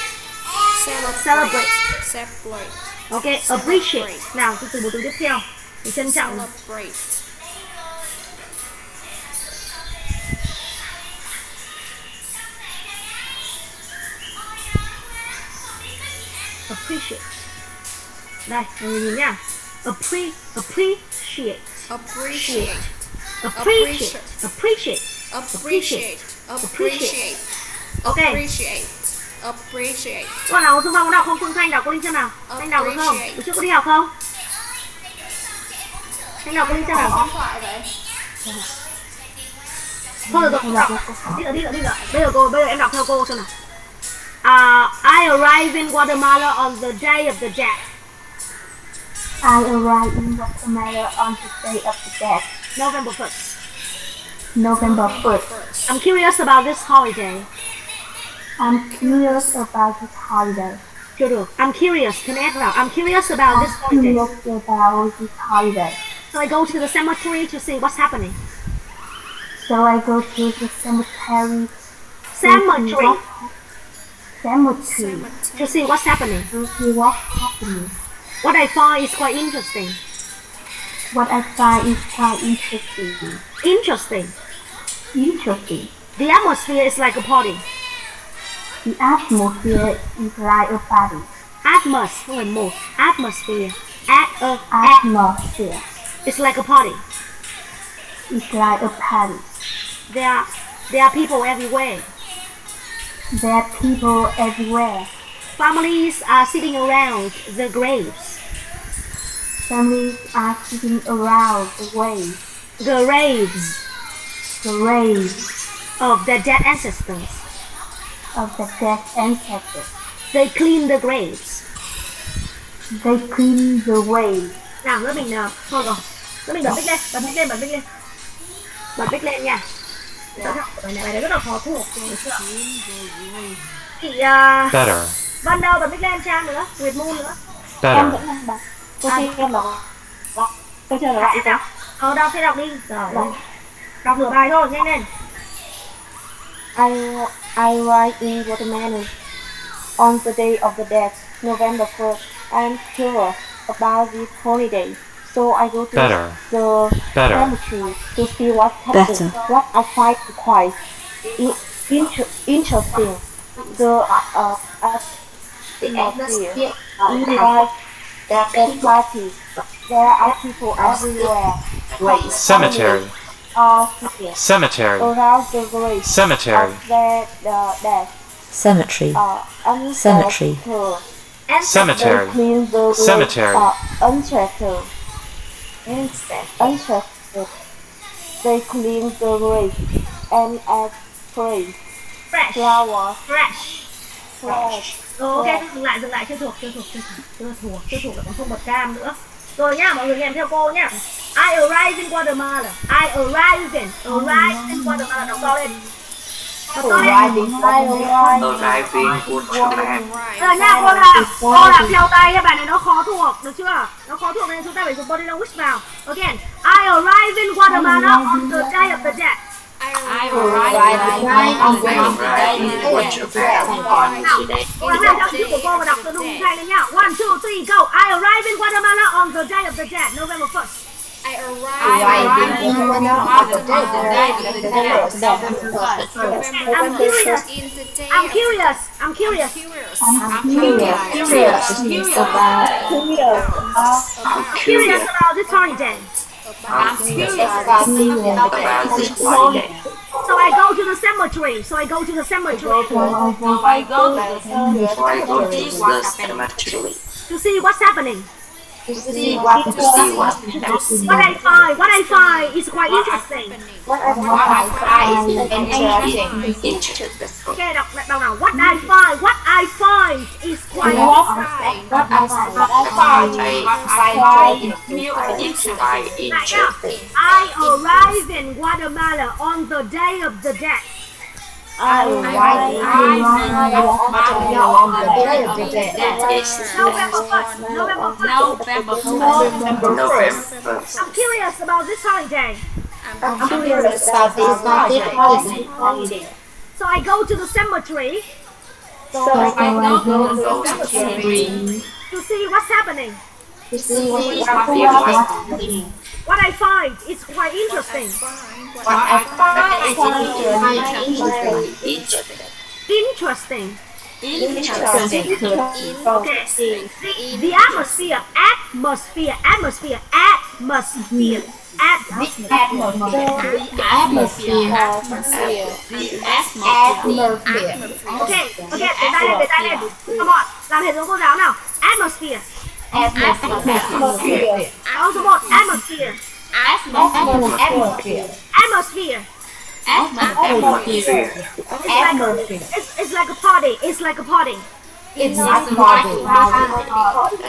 Ok, appreciate. Nào, từ một từ tiếp theo. Thì trân trọng. Appreciate. Đây, mọi người nhìn nhá. Appreciate. Ok. Con nào xung phong có đọc không? Phương Thanh đọc cô Linh xem nào. Thanh đọc được không? Bữa trước có đi học không? Thanh đọc cô Linh xem nào. Thôi được rồi, đọc. Đi nữa. Bây giờ em đọc theo cô xem nào. I arrived in Guatemala on the Day of the Dead. I arrived in Guatemala on the Day of the Dead. November 1st. November 1st. I'm curious about this holiday. I'm curious about this holiday. Chưa được. I'm curious. Can I add now? I'm curious about this holiday. Curious about this holiday. So I go to the cemetery to see what's happening. So I go to the cemetery. To see what's happening. What I find is quite interesting. Interesting. The atmosphere is like a party. Atmosphere. Atmosphere. Atmosphere. It's like a party. It's like a party. There are people everywhere. Families are sitting around the graves. Graves of their dead ancestors. They clean the graves. Nào lớp mình thôi rồi. Lớp mình bật mic lên, bật mic lên, bật mic lên. Bật mic lên nha. Bài này rất là khó thuộc. Chị Better. Vân đâu, bật mic lên Trang nữa, Nguyệt Moon nữa. Better. Em vẫn đang đọc. Cô xem đọc. Cô chờ lại đọc. Đọc thì đọc đi. Rồi. Đọc nửa bài thôi, nhanh lên. I write in watermelon. On the day of the dead, November 1st, I am curious about this holiday. So I go to the cemetery to see what happened. What I find quite interesting. The atmosphere is like that party. There are people everywhere. Cemetery. Cemetery. Around the grave Cemetery. of their dead. Cemetery. Cemetery. Cemetery. They clean the grave, Cemetery. Uncharted. They clean the grave and add praise. Flowers. Ok, dừng lại, chưa thuộc là còn không bật cam nữa. Rồi nhá, mọi người nghe theo cô nhá. I arrived in Guatemala. I arrived in Guatemala. Đọc to lên. Arriving Guatemala. Rồi nha, cô làm theo tay nha, bài này nó khó thuộc, được chưa? Nó khó thuộc nên chúng ta phải dùng body language vào. Again, I arrived in Guatemala on the day of the dead. I arrived on the day of the dead. Cô làm theo chữ của cô và đọc từ đúng thay lên nhá. 1, 2, 3, go. I arrived in Guatemala on the day of the dead, November 1st. I arrived in Guatemala on the day of the dead, November 1st. I'm curious about this holiday. So I go to the cemetery. To see what's happening. What I find is quite interesting. Okay, đọc nào. What I find is quite interesting. I arrived in Guatemala on the day of the dead. November 1st. I'm curious about this holiday. So I go to the cemetery. To see what's happening. What I find is quite interesting. Interesting. Okay. The atmosphere. Okay, để tay lên. Come on, làm hệ thống cô giáo nào. Atmosphere. Số 1, atmosphere. It's like a party.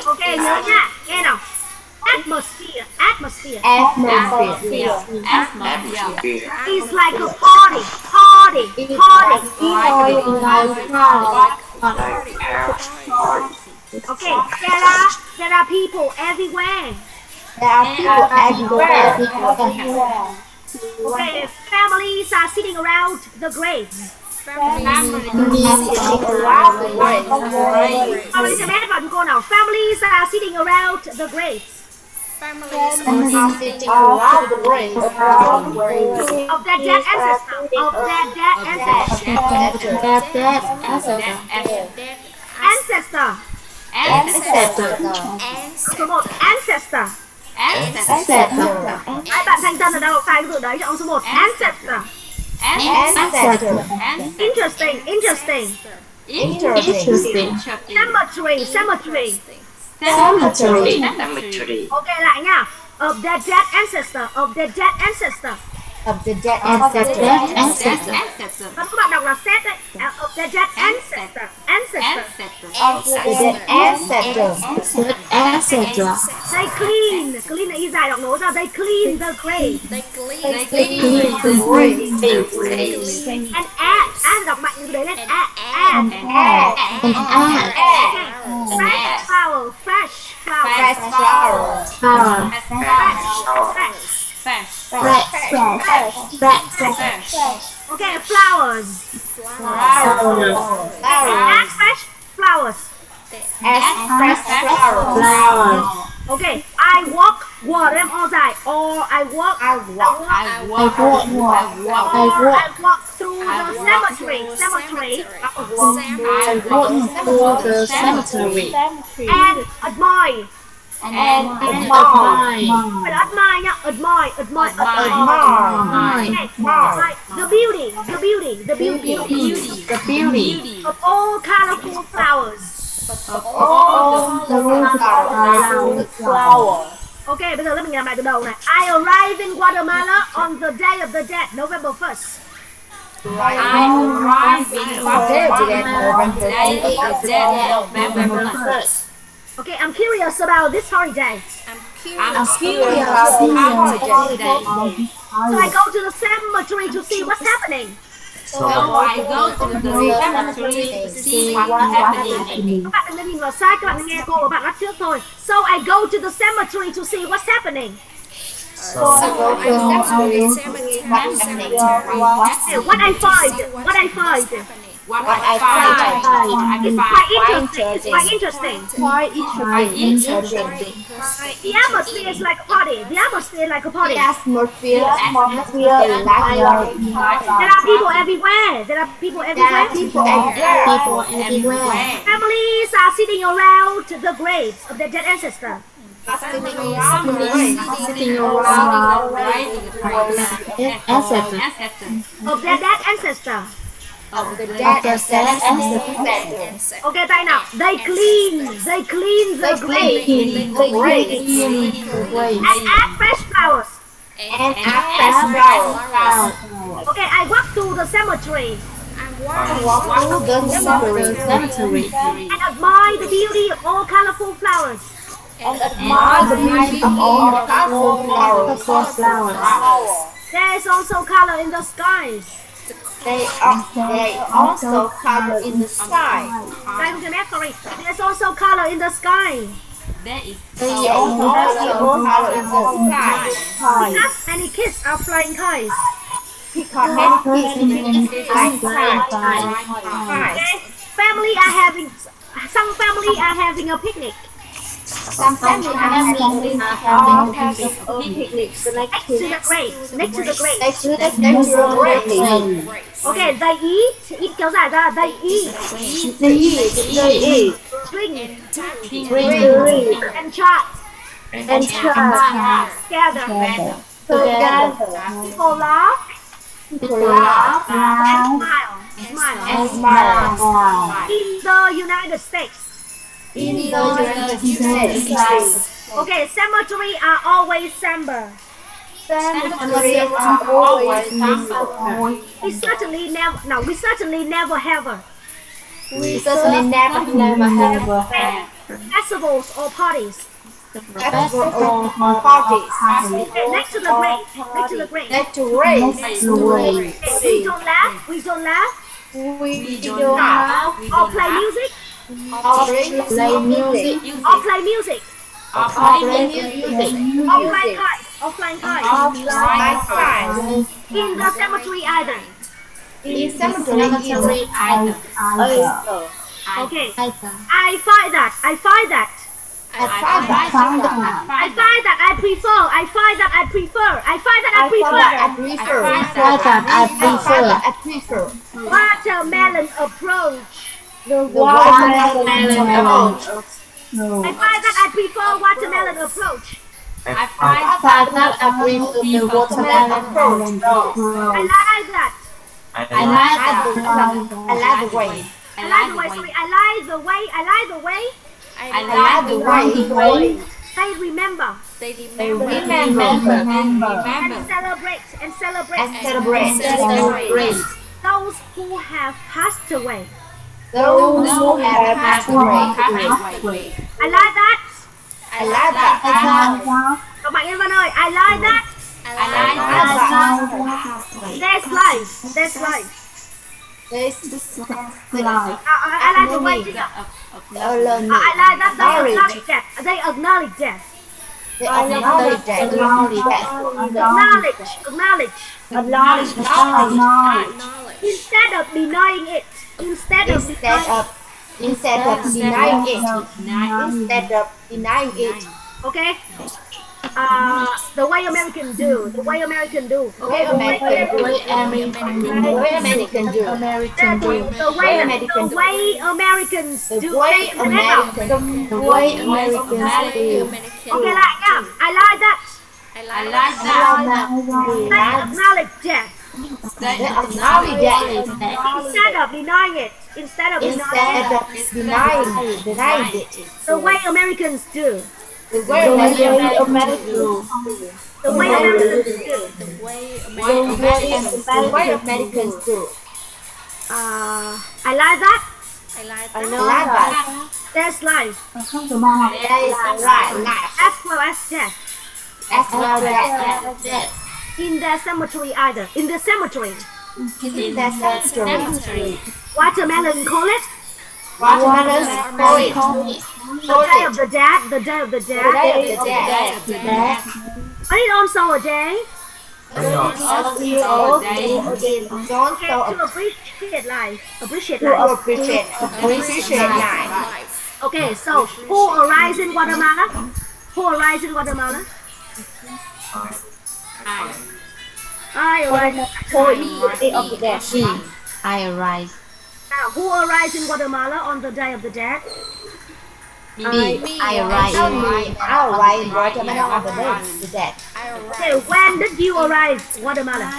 Okay, nhớ nha. Nghe nào. Atmosphere. It's like a party. Okay, there are people everywhere. Okay, families are sitting around the graves. Families are sitting around the graves. Of their dead ancestor. Số 1, ancestor. Hai bạn Thanh Tân ở đâu? Sai cái từ đấy cho ông số 1. Ancestor. Interesting. Cemetery. Ok, lại nha. Of their dead ancestor. of the dead ancestor. Các bạn đọc là set đấy. Of the dead ancestor. Of the dead ancestor. They clean là y dài đọc nối ra. They clean the grave. And add đọc mạnh như đấy lên. Add. Fresh flower. Okay, flowers. Add fresh flowers. Okay, I walk them all day. Or I walk through the cemetery. And admire. Admire. The beauty of all colorful flowers. Okay, bây giờ mình làm lại từ đầu này. I arrived in Guatemala on the Day of the Dead, November 1st. I arrived in Guatemala on the Day of the Dead, November 1st. Okay, I'm curious about this holiday. I'm curious about this holiday. So I go to the cemetery to see what's happening. So I go to the cemetery to see what's happening. Các bạn đừng nhìn vào sai, các bạn nghe cô và bạn bắt trước thôi. So I go to the cemetery to see what's happening. So I go to the cemetery to see what's happening. What I find. It's quite interesting. The atmosphere is like a party. The atmosphere is like a There are people everywhere. Families are sitting around the graves of their dead ancestors. Of their dead ancestor. Okay, tay nào. They clean the grave. And add fresh flowers. Okay, I walk through the cemetery. And admire the beauty of all colorful flowers. There is also color in the skies. They also color in the sky. Sorry. There's also color in the sky. They also color in the sky. Because many kids are flying kites. Some family are having a picnic. Some family are having a picnic next to the grave. Okay, they eat kéo dài ra. They eat. Drink. And chat. Together. People laugh. And smile. In the United States. Okay, cemetery are always somber. We certainly never have festivals or parties. Okay, next to the grave. We don't laugh. Or play music. Or play music. Or flying kites. In the cemetery either. Okay. I find that I prefer watermelon approach. I find that I prefer watermelon approach. I like the way. They remember. They They remember. remember. And celebrate. Those who have passed away. Those who have passed away. I like that. I like that. Các bạn Yên Văn ơi, I like that. That's life. This life. I like the way you I like that they acknowledge that. They acknowledge that. Acknowledge. Instead of denying it. Instead of denying it. Okay. The way Americans do. Okay. The way American do. The way Americans do. Okay, like yeah, I like that. They acknowledge that. Instead of denying it. Denying it. The way Americans do. The way Americans do. I like that. That's life. As well as death. In the cemetery either. In the cemetery. Watermelon call it. The day of the dead. But it's also a day. To appreciate life. Okay, so who arrives in Guatemala? I arrive. I arrive. Now, who arrives in Guatemala on the Day of the Dead? I arrive in Guatemala on the Day of the Dead. Okay, when did you arrive in Guatemala?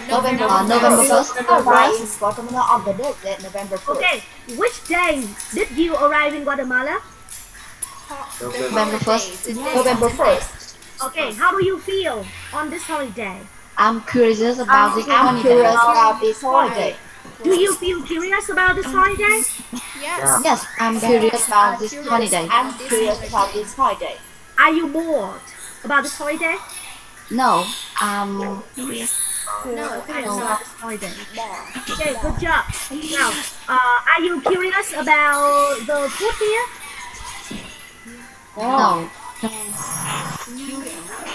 November 1st. I arrived in Guatemala on the Day of the Dead, November 1st. Okay, which day did you arrive in Guatemala? November 1st. Okay, how do you feel on this holiday? I'm curious about this holiday. Do you feel curious about this holiday? Yes. I'm curious about this holiday. Are you bored about this holiday? No, curious. No, about this holiday. Okay, good job. Now, are you curious about the food here? No.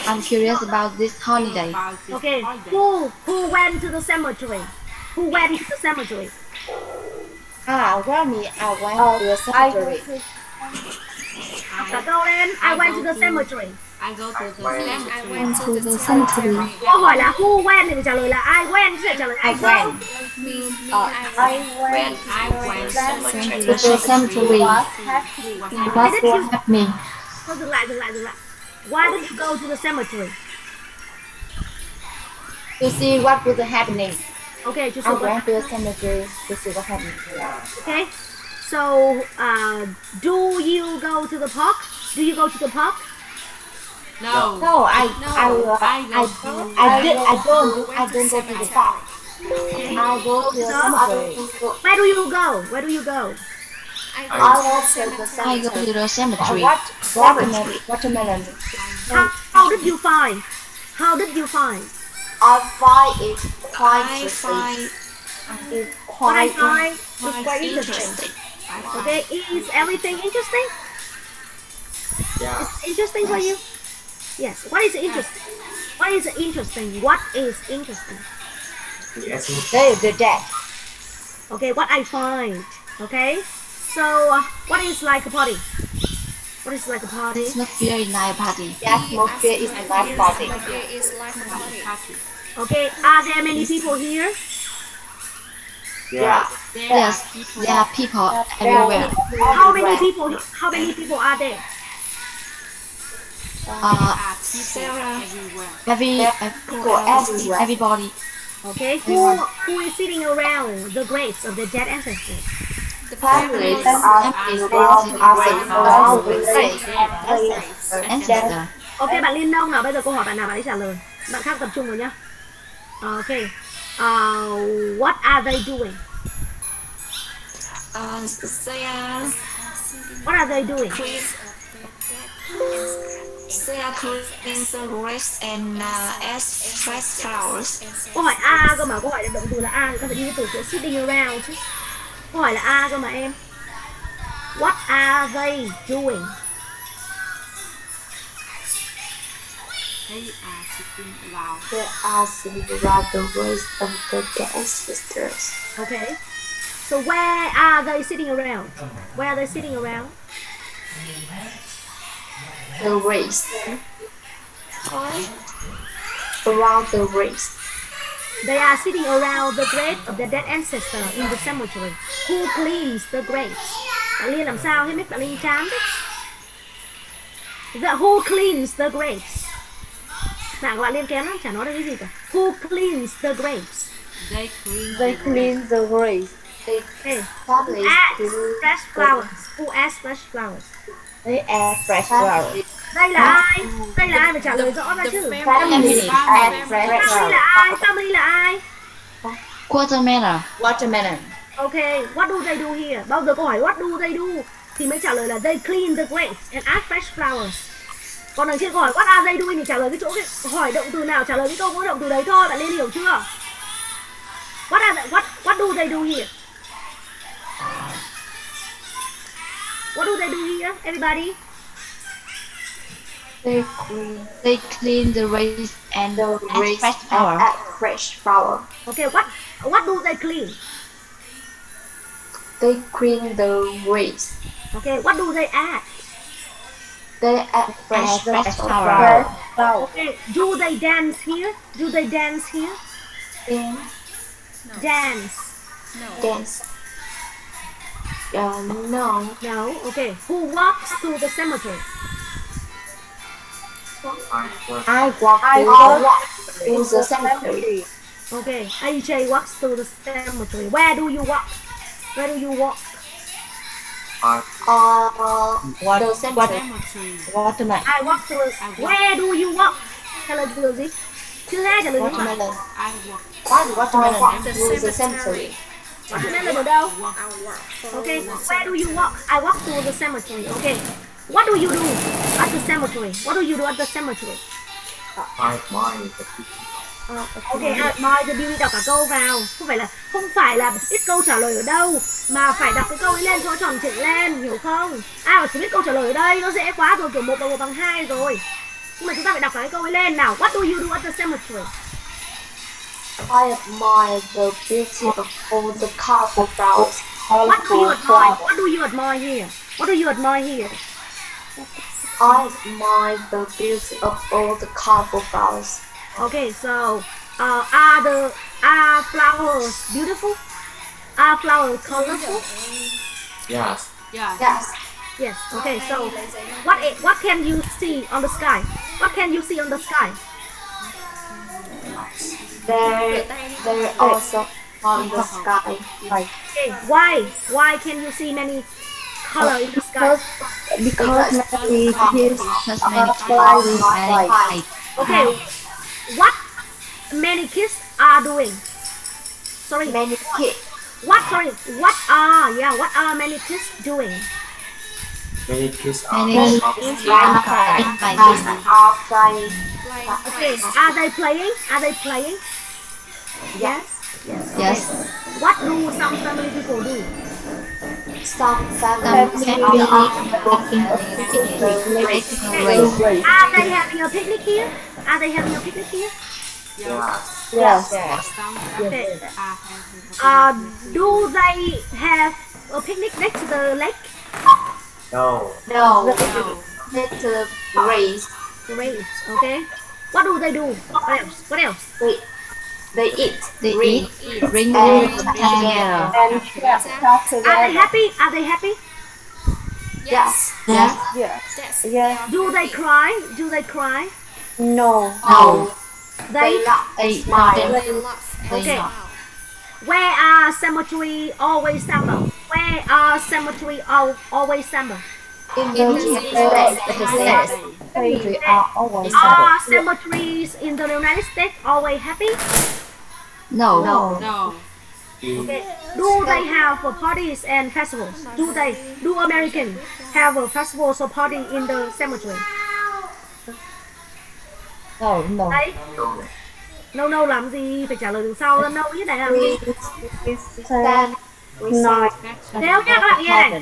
I'm curious about this holiday. Okay, who went to the cemetery? I went to the cemetery. After then, I went to the cemetery. I went to the cemetery. Câu hỏi là who went thì phải trả lời là I went, sẽ trả lời I went. I went To the cemetery. What happening? Thôi dừng lại. Why did you go to the cemetery? To see what was happening. Okay, to see I went to the cemetery to see what happened. Okay, so do you go to the park? No, I don't go to the park. I go to the cemetery. Where do you go? I go to the cemetery. Watermelon. How did you find? I find it quite interesting. What I find is quite interesting. Okay, is everything interesting? Yeah. It's interesting for you? Yes. What is interesting? The dead. Okay, what I find. Okay, so what is like a party? Atmosphere is like a party. The atmosphere is like a party. Okay, are there many people here? Yeah. Yes, there are people everywhere. How many people are there? Everybody. Okay, who is sitting around the graves of the dead ancestors? Families are involved around the grave. Ok, bạn Liên Nông nào, bây giờ câu hỏi bạn nào bạn ấy trả lời. Bạn khác tập trung rồi nhá. Ok. What are they doing? What are they doing? They are cleaning the graves and as fresh flowers. Câu hỏi A cơ mà, câu hỏi là động từ là A thì ta phải đi với từ chữ sitting around chứ. Câu hỏi là A cơ mà em. What are they doing? They are sitting around. They are sitting around the graves of the dead ancestors. Okay. So where are they sitting around? Where are they sitting around? The graves. Around the graves. They are sitting around the grave of their dead ancestor in the cemetery. Who cleans the graves? Bạn Liên làm sao? Hết mic bạn Liên chán đấy. Who cleans the graves? Bạn của bạn Liên kém lắm, chả nói được cái gì cả. Who cleans the graves? They clean the graves. Okay. Who adds fresh flowers? Who adds fresh flowers? They add fresh flowers. Đây là ai? Đây là ai phải trả lời rõ ra chứ. Family add fresh Family flowers. là ai? Family là ai? Watermelon. Watermelon. Okay, what do they do here? Bao giờ câu hỏi what do they do thì mới trả lời là they clean the graves and add fresh flowers. Còn đằng trên câu hỏi what are they doing thì trả lời cái chỗ cái hỏi động từ nào, trả lời cái câu có động từ đấy thôi, bạn nên hiểu chưa? What do they do here? What do they do here, everybody? They clean the graves and add fresh flower. Okay, what do they clean? They clean the graves. Okay, what do they add? They add fresh flower. Okay, do they dance here? Do they dance here? Dance. Dance. No. No. Okay. Who walks to the cemetery? I walk in the cemetery. Okay. AJ walks to the cemetery. Where do you walk? Where do you walk? The cemetery. Watermelon. I walk to the... Where do you walk? Trả lời được gì? Chưa ra trả lời gì? Watermelon. Watermelon. To the cemetery. Watermelon ở đâu? Okay. Where do you walk? I walk to the cemetery. Okay. What do you do at the cemetery? What do you do at the cemetery? Okay, admire the beauty, đọc cả câu vào. Không phải là biết câu trả lời ở đâu mà phải đọc cái câu ấy lên cho tròn chỉnh lên, hiểu không? Mà chỉ biết câu trả lời ở đây nó dễ quá rồi, kiểu 1 bằng 1 bằng 2 rồi. Nhưng mà chúng ta phải đọc cả cái câu ấy lên nào. What do you do at the cemetery? I admire the beauty of all the colorful flowers. What do you admire? What do you admire here? What do you admire here? I admire the beauty of all the colorful flowers. Okay, so are flowers beautiful? Are flowers colorful? Yes. Yes. Okay, so what can you see on the sky? What can you see on the sky? They're also on the sky. Okay, why can you see many color in the sky? Because many kids fly with light. Okay, what many kids are doing? Sorry. Many kids. What are many kids doing? Many kids Many are Flying. Okay, are they playing? Are they playing? Yes. Yes. What do some family people do? Some Family Are they having a picnic here? Are they having a picnic here? Yes. Okay. Do they have a picnic next to the lake? No. Next to the graves. Great. Okay. What do they do? What else? They eat. Drink together. Are they happy? Are they happy? Yes. Do they cry? Do they cry? No. They smile. Okay. Where are cemetery always summer? Where are cemetery always summer? In the United States, cemeteries are always Are summer. cemeteries in the United States always happy? No. No. Okay. Do they have parties and festivals? Do Americans have a festivals or party in the cemetery? No. Đấy. No làm gì? Phải trả lời từ sau. No như này làm gì? Nếu nha các bạn nghe này.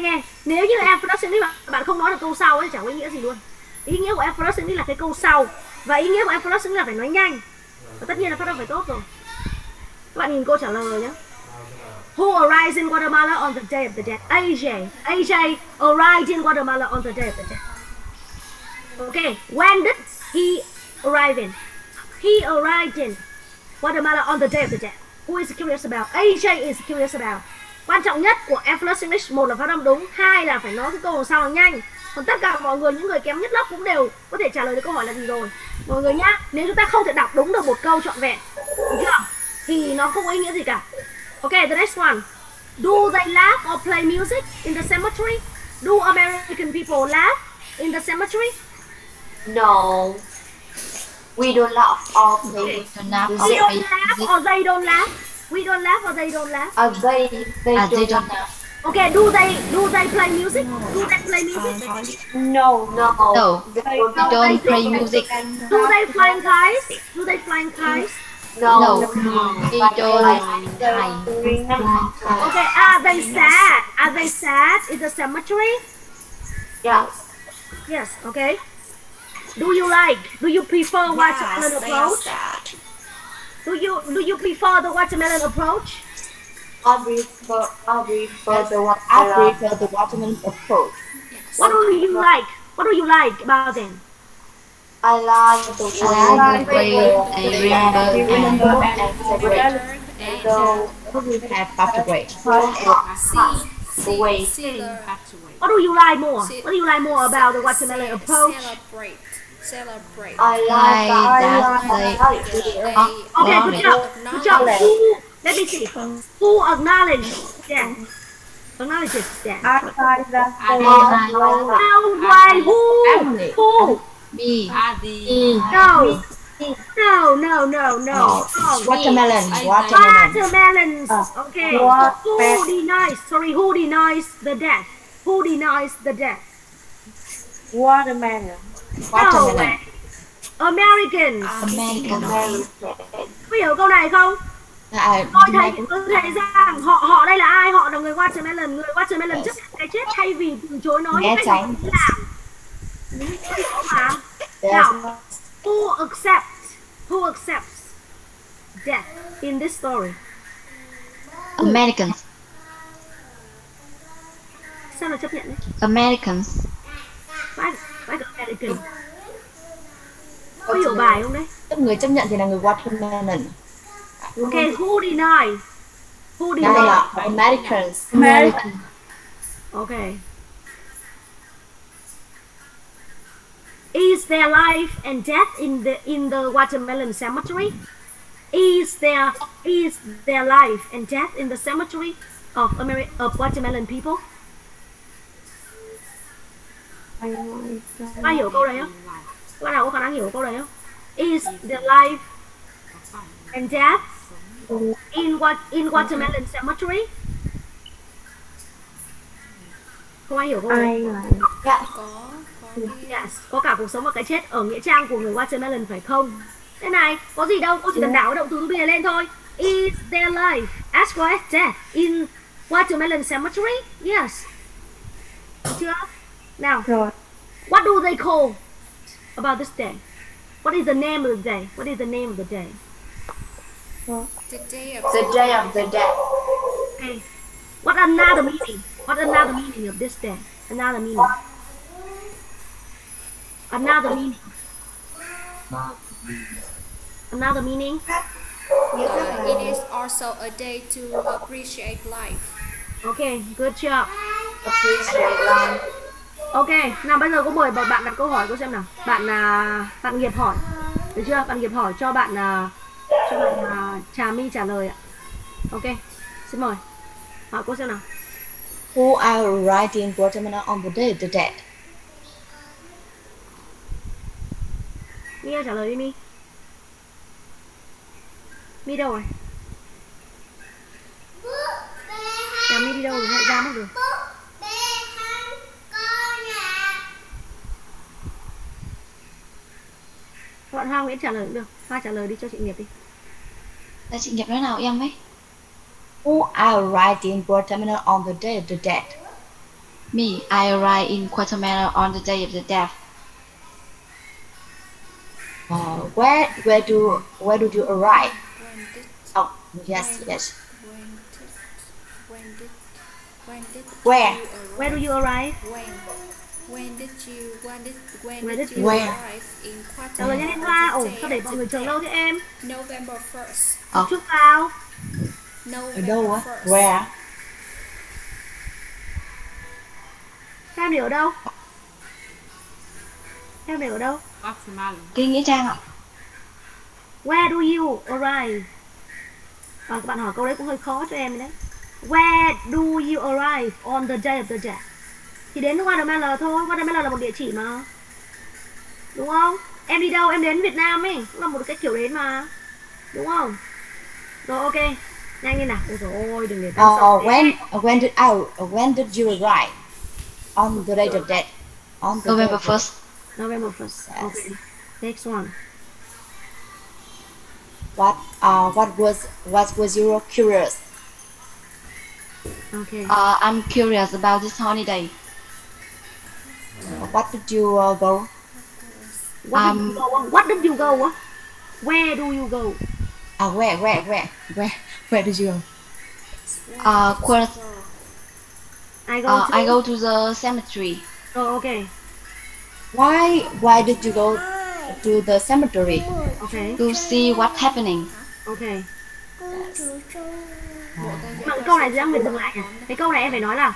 Nghe. Nếu như Afrocentric bạn không nói được câu sau ấy, chẳng có ý nghĩa gì luôn. Ý nghĩa của Afrocentric là cái câu sau. Và ý nghĩa của Afrocentric là phải nói nhanh. Và tất nhiên là phát âm phải tốt rồi. Các bạn nhìn câu trả lời nhé. Who arrived in Guatemala on the day of the dead? AJ arrived in Guatemala on the day of the dead. Okay, when did he arrive in? He arrived in Guatemala on the day of the dead. Who is curious about? AJ is curious about. Quan trọng nhất của Effortless English, một là phát âm đúng, hai là phải nói cái câu sau là nhanh. Còn tất cả mọi người, những người kém nhất lớp cũng đều có thể trả lời được câu hỏi là gì rồi. Mọi người nhá, nếu chúng ta không thể đọc đúng được một câu trọn vẹn, đúng chưa? Thì nó không có ý nghĩa gì cả. Okay, the next one. Do they laugh or play music in the cemetery? Do American people laugh in the cemetery? No. We don't laugh or play We don't laugh or they don't laugh. We don't laugh or they don't laugh. They don't laugh. Okay, do they play music? Do they play music? No. They don't play music. Do they flying kites? Do they flying kites? No. They don't. Okay, are they sad? Are they sad in the cemetery? Yes, okay. Do you prefer watermelon approach? Do you prefer the watermelon approach? I prefer the watermelon approach. What do you like? What do you like about them? I like the way they remember and celebrate. Have passed away. What do you like more? What do you like more about the watermelon approach? Celebrate. I like that Okay, good job. Let me see. Who acknowledges that? Acknowledges that. Why? Who? Me. No. Watermelon. Watermelons. Okay. Who denies? Sorry, who denies the death? Who denies the death? watermelon. No. Americans. Có hiểu câu này không? Tôi thấy rằng họ đây là ai? Họ là người watermelon. Người watermelon chấp cái chết thay vì từ chối nói những cách làm. Có hiểu không ạ? Now, who accepts death in this story? Americans. Sao là chấp nhận đấy? Americans. Phải American. Có hiểu bài không đấy? Người chấp nhận thì là người watermelon. Okay, who denies? Americans. Okay. Is there life and death in the watermelon cemetery? Is there life and death in the cemetery of watermelon people? Ai hiểu câu này không? Các bạn nào có khả năng hiểu câu này không? Is there life and death in watermelon cemetery? Không ai hiểu câu này. Yes, có cả cuộc sống và cái chết ở nghĩa trang của người watermelon phải không? Thế này, có gì đâu, cô chỉ cần đảo cái động từ to be lên thôi. Is there life as well as death in watermelon cemetery? Yes. Chưa? Now, what do they call about this day? What is the name of the day? What is the name of the day? The day of the dead. Okay. What another meaning? What another meaning of this day? Another meaning. Another meaning. Another meaning. It is also a day to appreciate life. Okay, good job. Appreciate life. Okay, nào bây giờ có mời bạn đặt câu hỏi cô xem nào. Bạn Nghiệp hỏi. Được chưa? Bạn Nghiệp hỏi cho bạn Trà My trả lời ạ. Okay, xin mời. Hỏi cô xem nào. Who are right in Guatemala on the day of the dead? Mia trả lời đi Mi. Mi đâu rồi? Chào Mi đi đâu rồi? Hãy ra mất rồi. Bạn Hoa Nguyễn trả lời cũng được. Hoa trả lời đi cho chị Nghiệp đi. Là chị Nghiệp nói nào em ấy? Who arrived in Guatemala on the day of the dead? Me, I arrived in Guatemala on the day of the death. Where do you arrive? Oh, yes. Where do you arrive? When did you Where? arrive in Trả lời nhanh lên Hoa. Ồ, sao để mọi người chờ lâu thế em? November 1st. Chút vào. Ở đâu á? Where? Em để ở đâu? Em để ở đâu? Cái nghĩa trang ạ. Where do you arrive? Các bạn hỏi câu đấy cũng hơi khó cho em đấy. Where do you arrive on the day of the dead? Thì đến Guatemala thôi. Guatemala là một địa chỉ mà, đúng không? Em đi đâu? Em đến Việt Nam ấy, cũng là một cái kiểu đến mà, đúng không? Rồi, ok, nhanh lên nào. Ôi dồi ôi, đừng để tao sợ. When did you arrive on the day of death? On the November day of 1st. November 1st. Yes. Okay. Next one. What was your curious? Okay. I'm curious about this holiday. What did you go? What did you go? Where do you go? Where did you go? I go to the cemetery. Oh, okay. Why did you go to the cemetery? Okay. To see what's happening. Okay. Mà câu này em phải dừng lại nhỉ? Cái câu này em phải nói là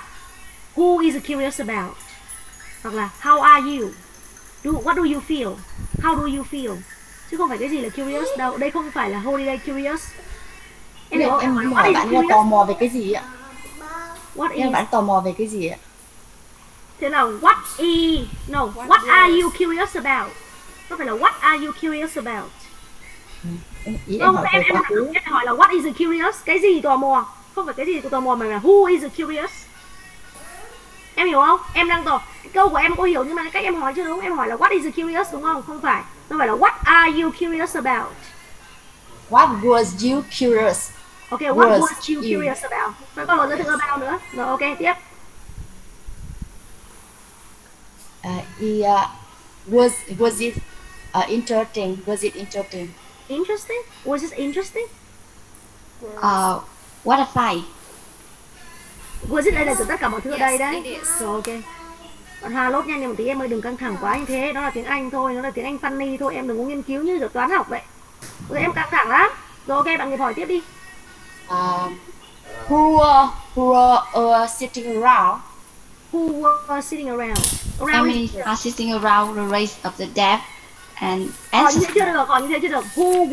who is curious about, hoặc là how are you, what do you feel, how do you feel, chứ không phải cái gì là curious đâu. Đây không phải là holiday curious. Em hỏi bạn là tò mò về cái gì ạ? Em bạn tò mò về cái gì ạ? Thế là what are you curious about? Không phải là what are you curious about. Em hỏi là what is curious, cái gì tò mò, không phải cái gì tò mò mà là who is curious. Em hiểu không? Em đang cái câu của em có hiểu nhưng mà cái cách em hỏi chưa đúng. Em hỏi là what is curious đúng không? Không phải. Nó phải là what are you curious about. What was you curious? Ok, what was you curious about? Rồi còn giới thiệu about nữa. Rồi ok, tiếp. Was it interesting? Was it interesting? Interesting? Was it interesting? What a fight. Was it đây là tất cả mọi thứ ở đây đấy. Rồi ok. Bạn Hà lốt nhanh một tí em ơi, đừng căng thẳng quá như thế. Đó là tiếng Anh thôi, nó là tiếng Anh funny thôi. Em đừng có nghiên cứu như được toán học vậy. Rồi em căng thẳng lắm. Rồi ok, bạn Nghiệp hỏi tiếp đi. Who were sitting around? Who were sitting around? How many are sitting around the race of the dead and hỏi như thế chưa được, hỏi như thế chưa được. Who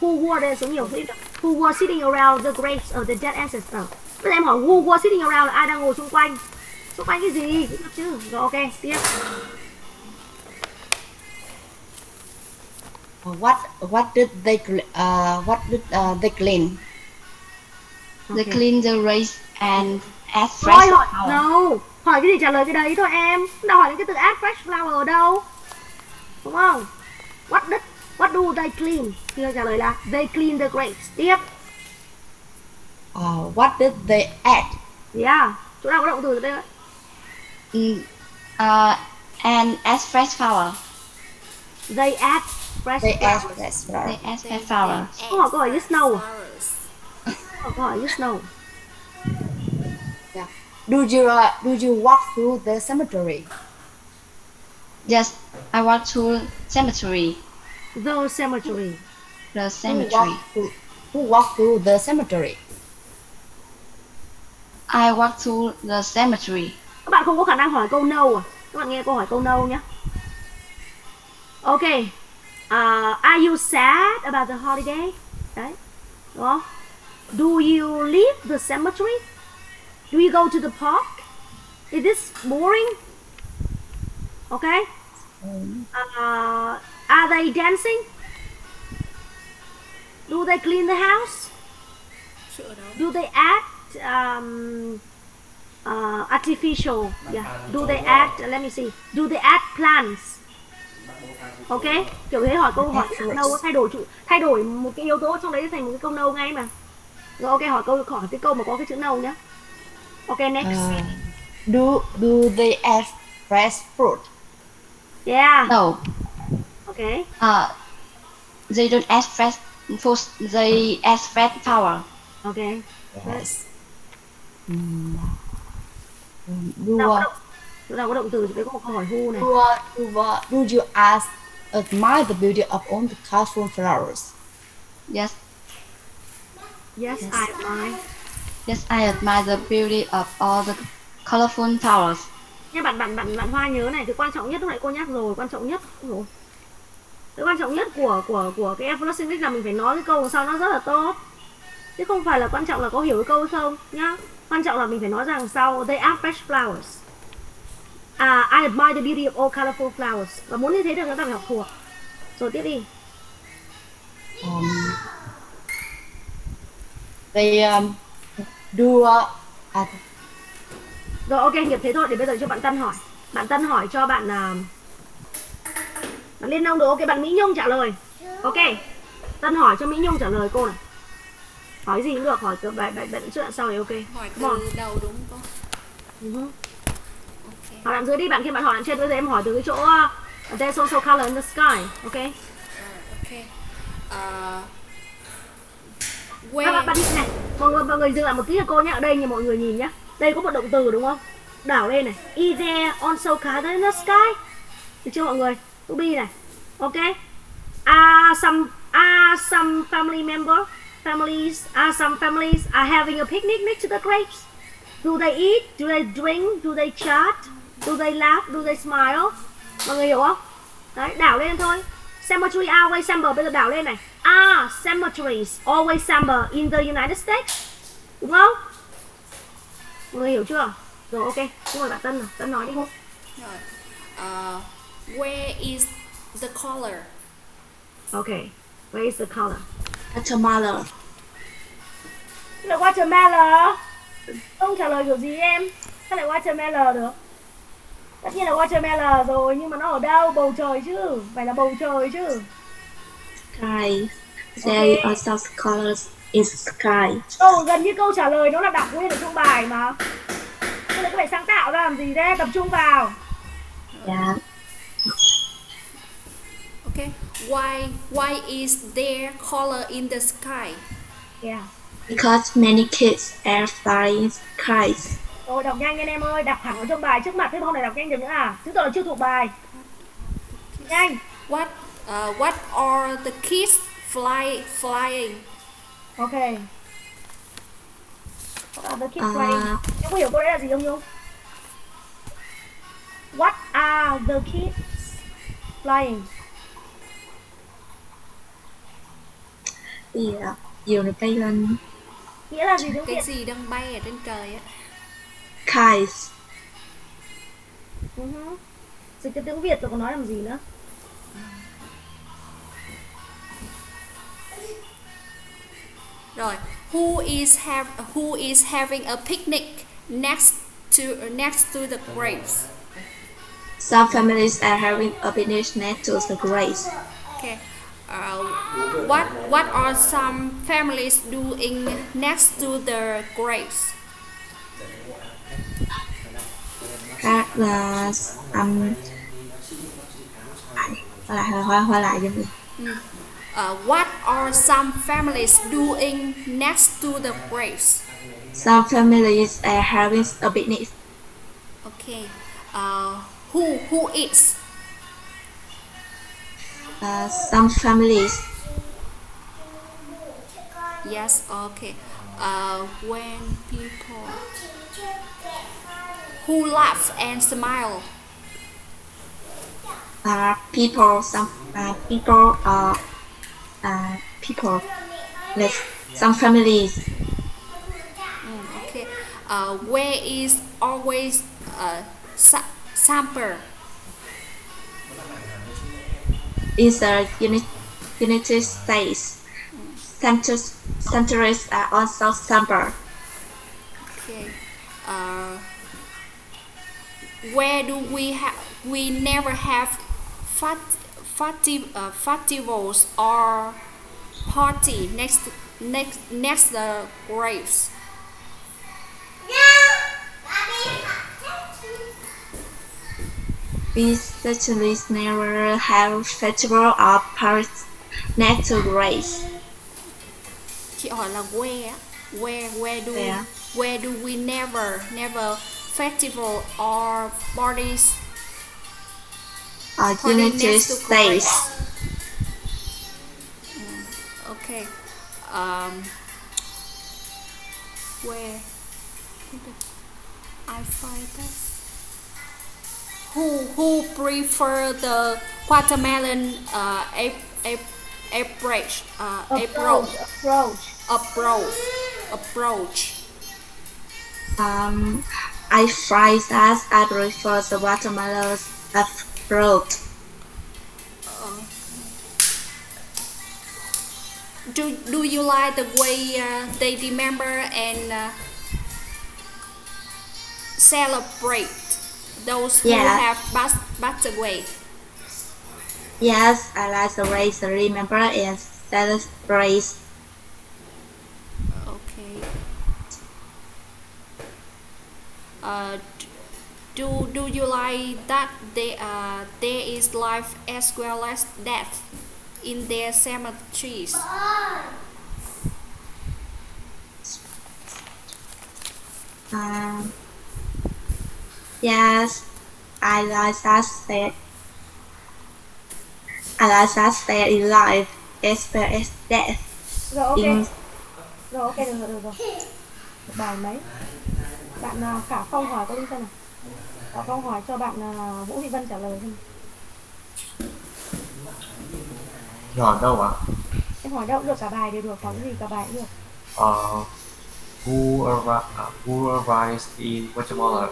were đây số nhiều chữ. Who were sitting around the graves of the dead ancestors. Bây giờ em hỏi who were sitting around là ai đang ngồi xung quanh. Xung quanh cái gì cũng được chứ. Rồi ok, tiếp. What did they clean? They clean the race and add fresh flower. No, hỏi cái gì trả lời cái đấy thôi em. Đâu hỏi đến cái từ add fresh flower ở đâu, đúng không? What do they clean? Thì trả lời là they clean the graves. Tiếp. What did they add? Yeah, chỗ nào có động từ đây? And add fresh flower. They add fresh flower. Câu hỏi yes no. Câu hỏi yes no. Yeah. Do you walk through the cemetery? Yes, I walk to cemetery. The cemetery. The cemetery. Who walked through the cemetery? I walk to the cemetery. Các bạn không có khả năng hỏi câu no à? Các bạn nghe câu hỏi câu no nhé. Ok. Are you sad about the holiday? Đấy. Đúng không? Do you leave the cemetery? Do you go to the park? Is this boring? Okay. Are they dancing? Do they clean the house? Do they act artificial? Yeah. Do they act? Let me see. Do they act plants? Ok, kiểu thế hỏi câu hỏi chữ no thay đổi một cái yếu tố trong đấy thành một cái câu no ngay mà. Rồi ok, hỏi cái câu mà có cái chữ no nhá. Ok, next. Do they add fresh fruit? Yeah. No. Okay. They don't add fresh food. They add fresh flour. Okay. Yes. Nào có động từ thì có một câu hỏi who này. Do you admire the beauty of all the colorful flowers? Yes. Yes, I admire. Yes, I admire the beauty of all the colorful flowers. Nha bạn Hoa nhớ này, cái quan trọng nhất lúc nãy cô nhắc rồi, quan trọng nhất cái quan trọng nhất của cái effortless English là mình phải nói cái câu sau nó rất là tốt, chứ không phải là quan trọng là có hiểu cái câu không nhá. Quan trọng là mình phải nói rằng sau they are fresh flowers. I admire the beauty of all colorful flowers. Và muốn như thế được chúng ta phải học thuộc. Rồi tiếp đi. They Rồi ok, nghiệp thế thôi, để bây giờ cho bạn Tân hỏi. Bạn Tân hỏi cho bạn bạn Liên Nông được. Ok, bạn Mỹ Nhung trả lời. Ok, Tân hỏi cho Mỹ Nhung trả lời cô này. Hỏi gì cũng được, hỏi bạn trước đoạn sau thì ok. Hỏi từ đầu đúng không cô? Okay. Hỏi đoạn dưới đi, bạn kia bạn hỏi đoạn trên, bây giờ em hỏi từ cái chỗ there's also color in the sky. Ok. Ok. Bạn đi này, mọi người dừng lại một tí cho cô nhé. Ở đây như mọi người nhìn nhá, đây có một động từ đúng không? Đảo lên này, is there also color in the sky? Được chưa mọi người? To be này. Ok. Some families are having a picnic next to the grapes. Do they eat? Do they drink? Do they chat? Do they laugh? Do they smile? Mọi người hiểu không? Đấy, đảo lên thôi. Cemetery always sample, bây giờ đảo lên này. Cemeteries always sample in the United States. Đúng không? Mọi người hiểu chưa? Rồi ok, nhưng mà bạn Tân nào, Tân nói đi không? Rồi. Where is the color? Okay, where is the color? Watermelon. Là watermelon. Không trả lời kiểu gì em? Sao lại watermelon được? Tất nhiên là watermelon rồi, nhưng mà nó ở đâu? Bầu trời chứ, phải là bầu trời chứ. Sky. There are some colors in the sky. Gần như câu trả lời nó là đọc nguyên ở trong bài mà. Thế lại có phải sáng tạo ra làm gì thế? Tập trung vào. Yeah. Okay. Why is there color in the sky? Yeah. Because many kids are flying kites. Rồi đọc nhanh anh em ơi, đọc thẳng ở trong bài trước mặt, thế hôm này đọc nhanh được nữa à? Chứng tỏ là chưa thuộc bài. Nhanh. What are the kids flying? Okay. What are the kids flying? Em có hiểu câu đấy là gì không Nhung? What are the kids flying? Yeah. Nhiều được cây lên. Nghĩa là gì tiếng Cái Việt? gì đang bay ở trên trời á? Kites. Dịch cái tiếng Việt rồi còn nói làm gì nữa? Rồi, who is having a picnic next to the grapes? Some families are having a picnic next to the graves. Okay. What are some families doing next to the graves? Khác là hoa lại cho mình. What are some families doing next to the graves? Some families are having a picnic. Okay. Who eats? Some families. Yes. Okay. When people who laugh and smile. Some people. Like some families. Okay. Where is always Sample. In the United States, centuries are also sample. Okay. Where do we never have festivals or party next the graves? We certainly never have festival or parties next to graves. Chị hỏi là where do we never festival or parties United States. Okay. Where I find this? Who prefer the watermelon approach? I find that I prefer the watermelon approach. Do you like the way they remember and celebrate those who have passed away? Yes, I like the way they remember and celebrate. Okay. Do you like that there is life as well as death in their cemeteries? Yes, I like that state in life as well as death. Rồi ok. Được rồi. Bài mấy? Bạn Khả Phong hỏi có đi xem nào. Khả Phong hỏi cho bạn Vũ Thị Vân trả lời xem. Hỏi đâu ạ? Em hỏi đâu cũng được, cả bài đều được, hỏi cái gì cả bài cũng được. Who arrives in Guatemala?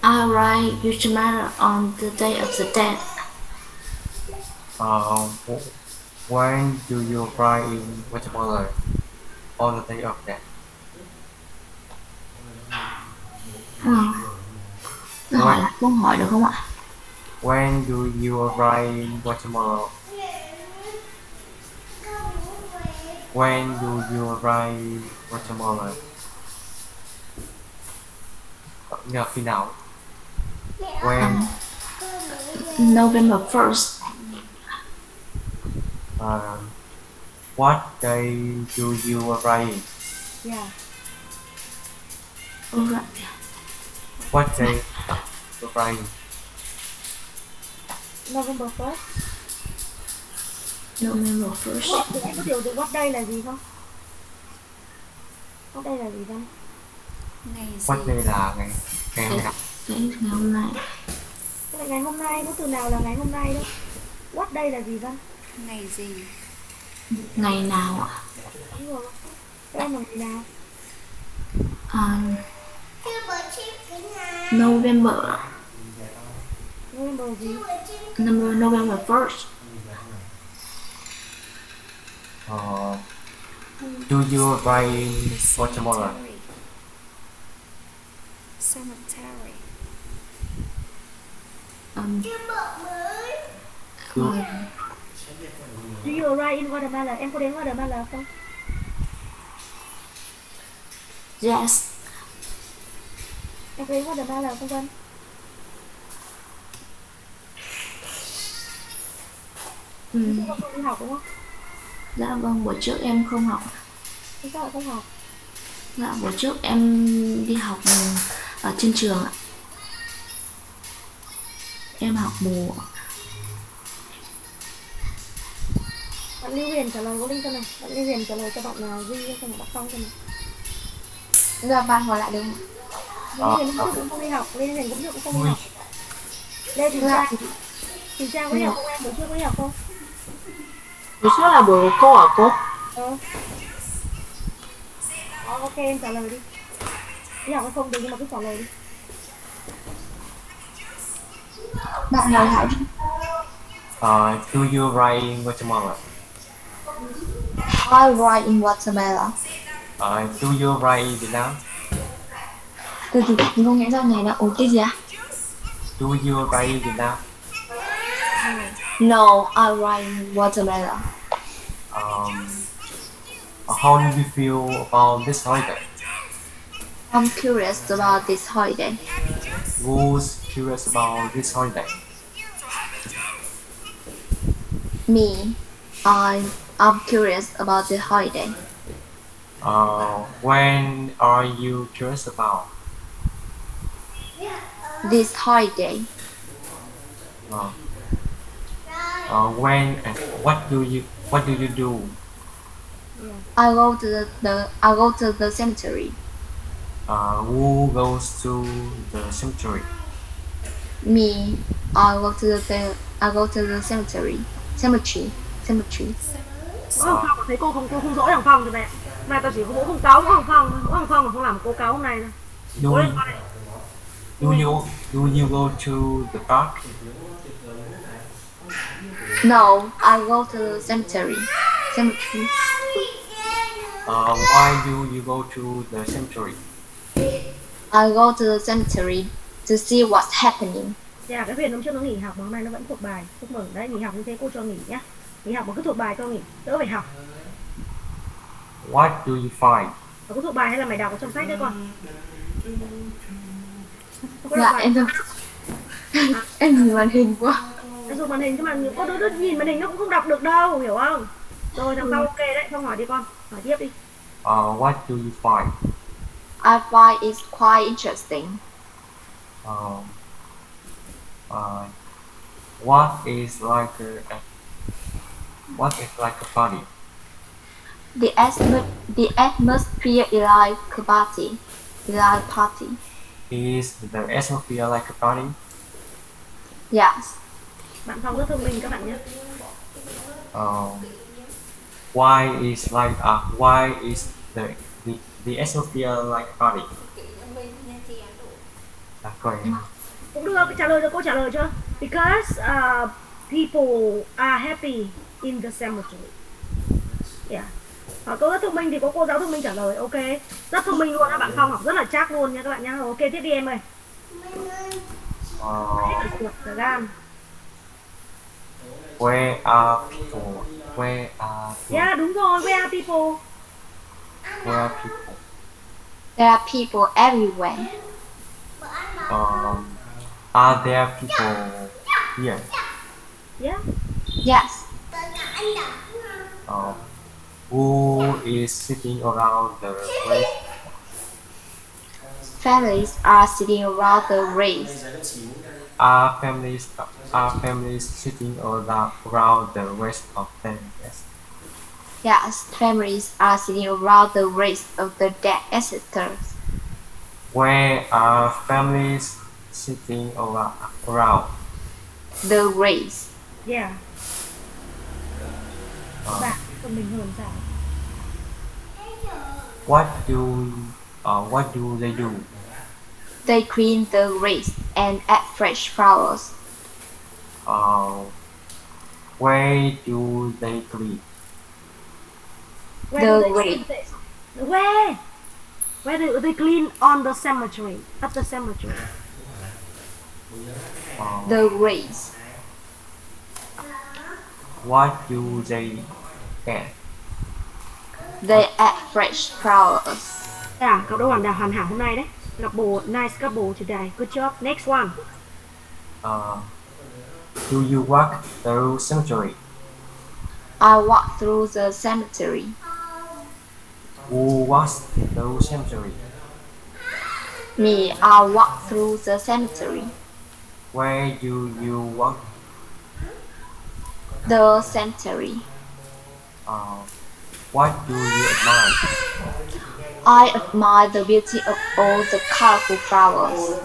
I arrived Guatemala on the day of the dead. When do you arrive in Guatemala on the day of death? Câu hỏi được không ạ? When do you arrive in Guatemala? When do you arrive in Guatemala? Nhờ khi nào? When? November 1st. What day do you arrive in? Yeah. Alright. What day you arrive in? November 1st. November 1st. Em có hiểu được what day là gì không? What day là gì không? What day là ngày nào? Ngày hôm nay. Ngày hôm nay, có từ nào là ngày hôm nay đâu. What day là gì Vân? Ngày gì? Ngày nào ạ? Đúng rồi. Em là ngày nào? November. November gì? November 1st. Do you arrive in Guatemala? Cemetery. Do you arrive in Guatemala? Em có đến Guatemala không? Yes. Em có đến Guatemala không Vân? Em không đi học đúng không? Dạ vâng, buổi trước em không học. Sao lại không học? Dạ, buổi trước em đi học ở trên trường ạ. Em học bù. Bạn Lưu Huyền trả lời có Linh cho này. Bạn Lưu Huyền trả lời cho bạn Duy cho bạn Phong cho này. Giờ bạn hỏi lại được không? Lưu Huyền cũng không đi học, Lưu Huyền cũng không đi học. Lê Thùy Trang. Thùy Trang có đi học không em? Buổi trước có đi học không? Buổi trước là buổi cô hả cô? Ok em trả lời đi. đi học hay không được nhưng mà cứ trả lời đi. Bạn hỏi Hải đi. Do you write in Guatemala? I write in Guatemala. Do you write in Vietnam? Từ từ, mình không nghe ra này là ủa cái gì à? Do you write in Vietnam? No, I write in Guatemala. How do you feel about this holiday? I'm curious about this holiday. Who's curious about this holiday? Me, I'm curious about the holiday. When are you curious about? This holiday. When and what do you do? I go to the cemetery. Who goes to the cemetery? Me, I go to the cemetery. Cemetery. Phong thấy cô không dỗ thằng Phong rồi mẹ. Mẹ tao chỉ có mỗi không cáu mỗi thằng Phong mà không làm cô cáu hôm nay đâu. Do you go to the park? No, I go to the cemetery. Why do you go to the cemetery? I go to the cemetery to see what's happening. Dạ, cái Huyền hôm trước nó nghỉ học mà hôm nay nó vẫn thuộc bài. Chúc mừng đấy, nghỉ học như thế cô cho nghỉ nhá. Nghỉ học mà cứ thuộc bài cho nghỉ, đỡ phải học. What do you find? Mà cứ thuộc bài hay là mày đọc ở trong sách đấy con? Dạ em không. Em nhìn màn hình quá. Em dùng màn hình chứ mà có đứa nhìn màn hình nó cũng không đọc được đâu, hiểu không? Rồi thằng Phong ok đấy, Phong hỏi đi con, hỏi tiếp đi. What do you find? I find it's quite interesting. What is like a party? The atmosphere is like a party. Is the atmosphere like a party? Yes. Bạn Phong rất thông minh các bạn nhé. Why is the atmosphere like a party? Cũng được, trả lời cho cô trả lời chưa? Because people are happy in the cemetery. Yeah. Cô rất thông minh thì có cô giáo thông minh trả lời, ok. Rất thông minh luôn, các bạn Phong học rất là chắc luôn nha các bạn nhá. Ok, tiếp đi em ơi. Where are people? Yeah, đúng rồi, where are people? There are people everywhere. Are there people here? Yeah. Yes. Who is sitting around the grave? Families are sitting around the grave. Are families sitting around the rest of them? Yes. Yes, families are sitting around the graves of the dead ancestors. Where are families sitting around? The graves. Yeah. Bạn thông minh hơn sao? What do they do? They clean the graves and add fresh flowers. Where do they clean? Where do they clean on the cemetery? At the cemetery. The graves. What do they add? They add fresh flowers. Yeah, cậu đã hoàn hảo hôm nay đấy. Couple, nice couple today. Good job. Next one. Do you walk through cemetery? I walk through the cemetery. Who walks through cemetery? Me, I walk through the cemetery. Where do you walk? The cemetery. What do you admire? I admire the beauty of all the colorful flowers.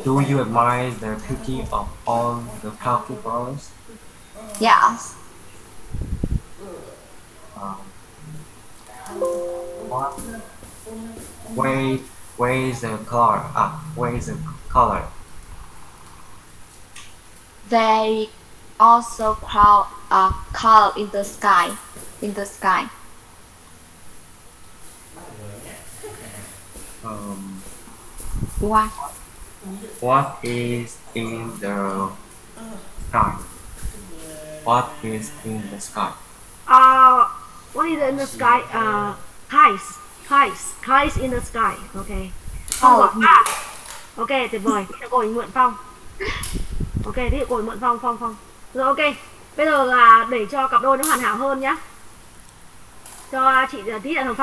Do you admire the beauty of all the colorful flowers? Yes. What Where is the color? Where is the color? They also cloud color in the sky. In the sky. What? What is in the sky? What is in the sky? What is in the sky? Kites in the sky. Okay. Phong gọi ba. Ok, tuyệt vời. Thế cô mượn Phong. Ok, thế cô mượn Phong. Rồi ok. Bây giờ là để cho cặp đôi nó hoàn hảo hơn nhá. Cho chị tí là thằng